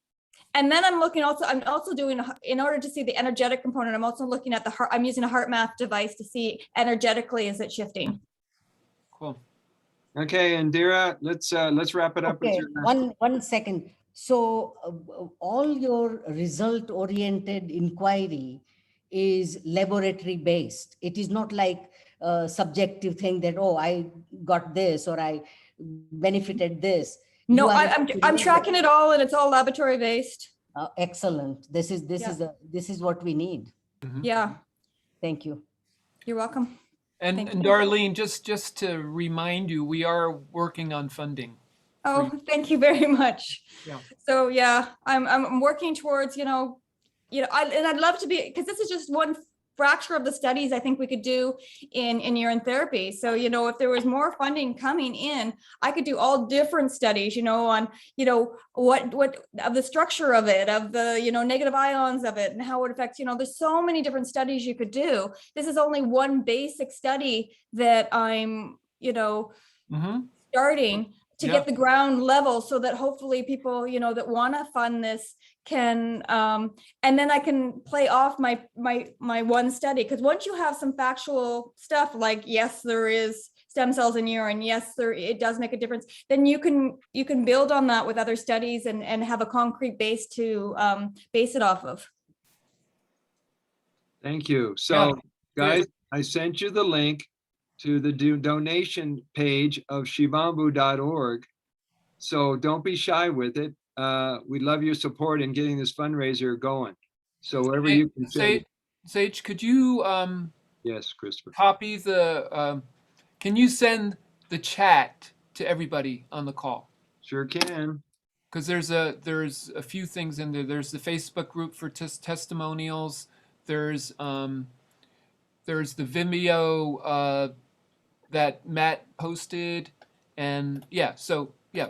And then I'm also doing, in order to see the energetic component, I'm also looking at the heart. I'm using a heart math device to see energetically, is it shifting? Cool. Okay, Indira, let's wrap it up. with Okay, your- one second. So all your result-oriented inquiry is laboratory based. It is not like a subjective thing that, oh, I got this or I benefited this. No, You are I'm tracking it all, and it's all laboratory based. excellent. This is what we need. Yeah, Thank you. you're welcome. And, Thank and you. Darlene, just to remind you, we are working on funding. Oh, thank you very much. Yeah. So yeah, I'm working towards, and I'd love to be, because this is just one fracture of the studies I think we could do in urine therapy. So, if there was more funding coming in, I could do all different studies, on, what of the structure of it, of the, negative ions of it, and how it affects, there's so many different studies you could do. This is only one basic study that I'm, starting to Yeah. get the ground level, so that hopefully people, that want to fund this can, and then I can play off my one study. Because once you have some factual stuff, like, yes, there is stem cells in urine, yes, it does make a difference, then you can build on that with other studies and have a concrete base to base it off of. Thank you. So, Yeah, guys, I sent you the link to the donation page of shivambu.org. So don't be shy with it. We love your support in getting this fundraiser going. So wherever you can fit. Sage, could you Yes, Christopher. copy can you send the chat to everybody on the call? Sure can. Because there's a few things in there. There's the Facebook group for testimonials. There's the Vimeo that Matt posted, and yeah. So yeah.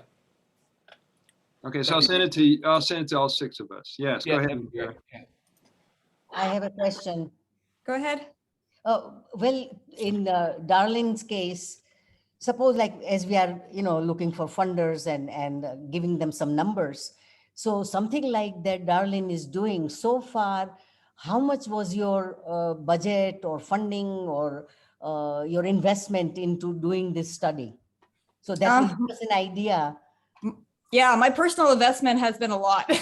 Okay, so I'll send it to all 6 of us. Yes, go Yeah, ahead. that'd be Indira. great. Yeah. I have a question. Go ahead. Well, in Darlene's case, suppose like as we are, looking for funders and giving them some numbers. So something like that Darlene is doing so far, how much was your budget or funding or your investment into doing this study? So that will give us an idea. Yeah, my personal investment has been a lot. Of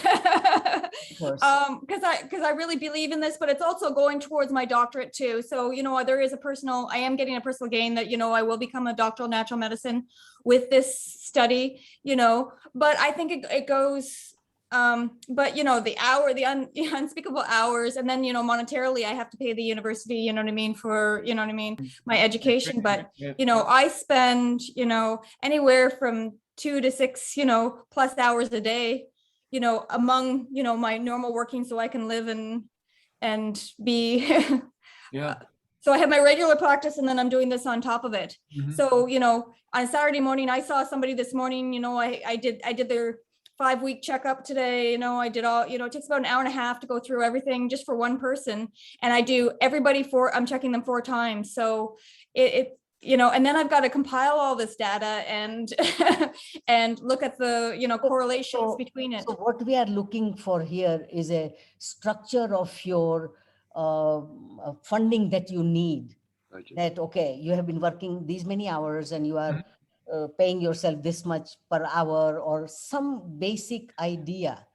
course. Because I really believe in this, but it's also going towards my doctorate too. So, I am getting a personal gain that, I will become a doctor of natural medicine with this study, but I think it goes, but the unspeakable hours, and then, monetarily I have to pay the university, for, my education. But, I spend, anywhere from 2 to 6, plus hours a day, among, my normal working, so I can live and be, Yeah. so I have my regular practice, and then I'm doing this on top of it. Mhm. So, on Saturday morning, I saw somebody this morning, I did their 5-week checkup today, I did all, it takes about an hour and a half to go through everything just for one person. And I do everybody I'm checking them 4 times. So you know, and then I've got to compile all this data and and look at the, you know, correlations between it. So what we are looking for here is a structure of your funding that you need. Budget. That, okay, you have been working these many hours and you are paying yourself this much per hour, or some basic idea.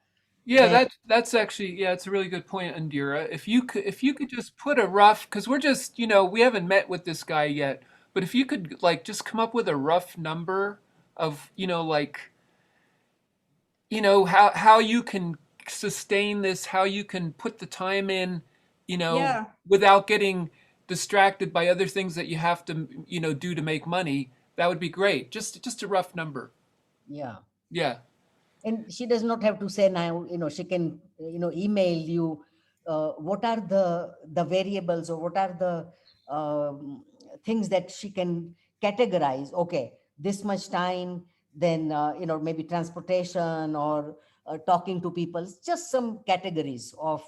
Yeah, that- that's actually, yeah, it's a really good point, Indira. If you could just put a rough, because we're just, you know, we haven't met with this guy yet, but if you could like just come up with a rough number of, you know, like, you know, how you can sustain this, how you can put the time in, you know, Yeah. without getting distracted by other things that you have to, you know, do to make money, that would be great. Just a rough number. Yeah. Yeah. And she does not have to say now, you know, she can, you know, email you what are the variables, or what are the things that she can categorize. Okay, this much time, then, you know, maybe transportation, or talking to people, just some categories of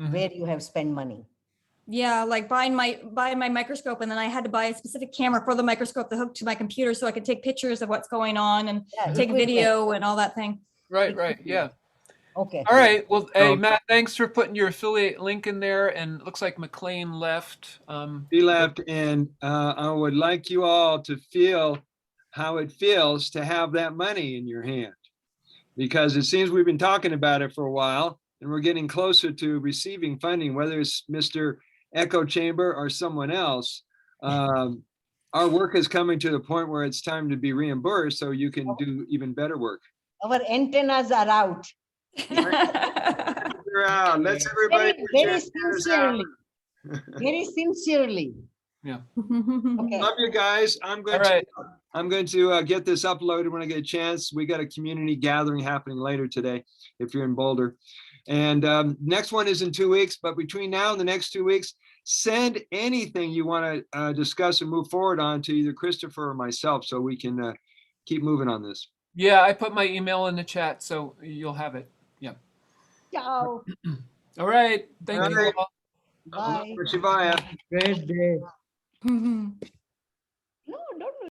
where you have spent money. Yeah, like buying my microscope, and then I had to buy a specific camera for the microscope to hook to my computer so I could take pictures of what's going on and take equipment. video and all that thing. Right. Yeah. Okay. All right. Well, hey, Oh. Matt, thanks for putting your affiliate link in there. And it looks like McLean left. He left, and I would like you all to feel how it feels to have that money in your hand, because it seems we've been talking about it for a while, and we're getting closer to receiving funding, whether it's Mr. Echo Chamber or someone else. Our work is coming to the point where it's time to be reimbursed, so you can do even better work. Our antennas are out. You're out. Let's everybody. Very sincerely. Very sincerely. Yeah. Okay. Love you guys. I'm going All right. to get this uploaded when I get a chance. We got a community gathering happening later today, if you're in Boulder. And next one is in 2 weeks, but between now and the next 2 weeks, send anything you want to discuss and move forward on to either Christopher or myself, so we can keep moving on this. Yeah, I put my email in the chat, so you'll have it. Yeah. Ciao. All right. Thank All you right. all. Bye. Shivaya. Great day.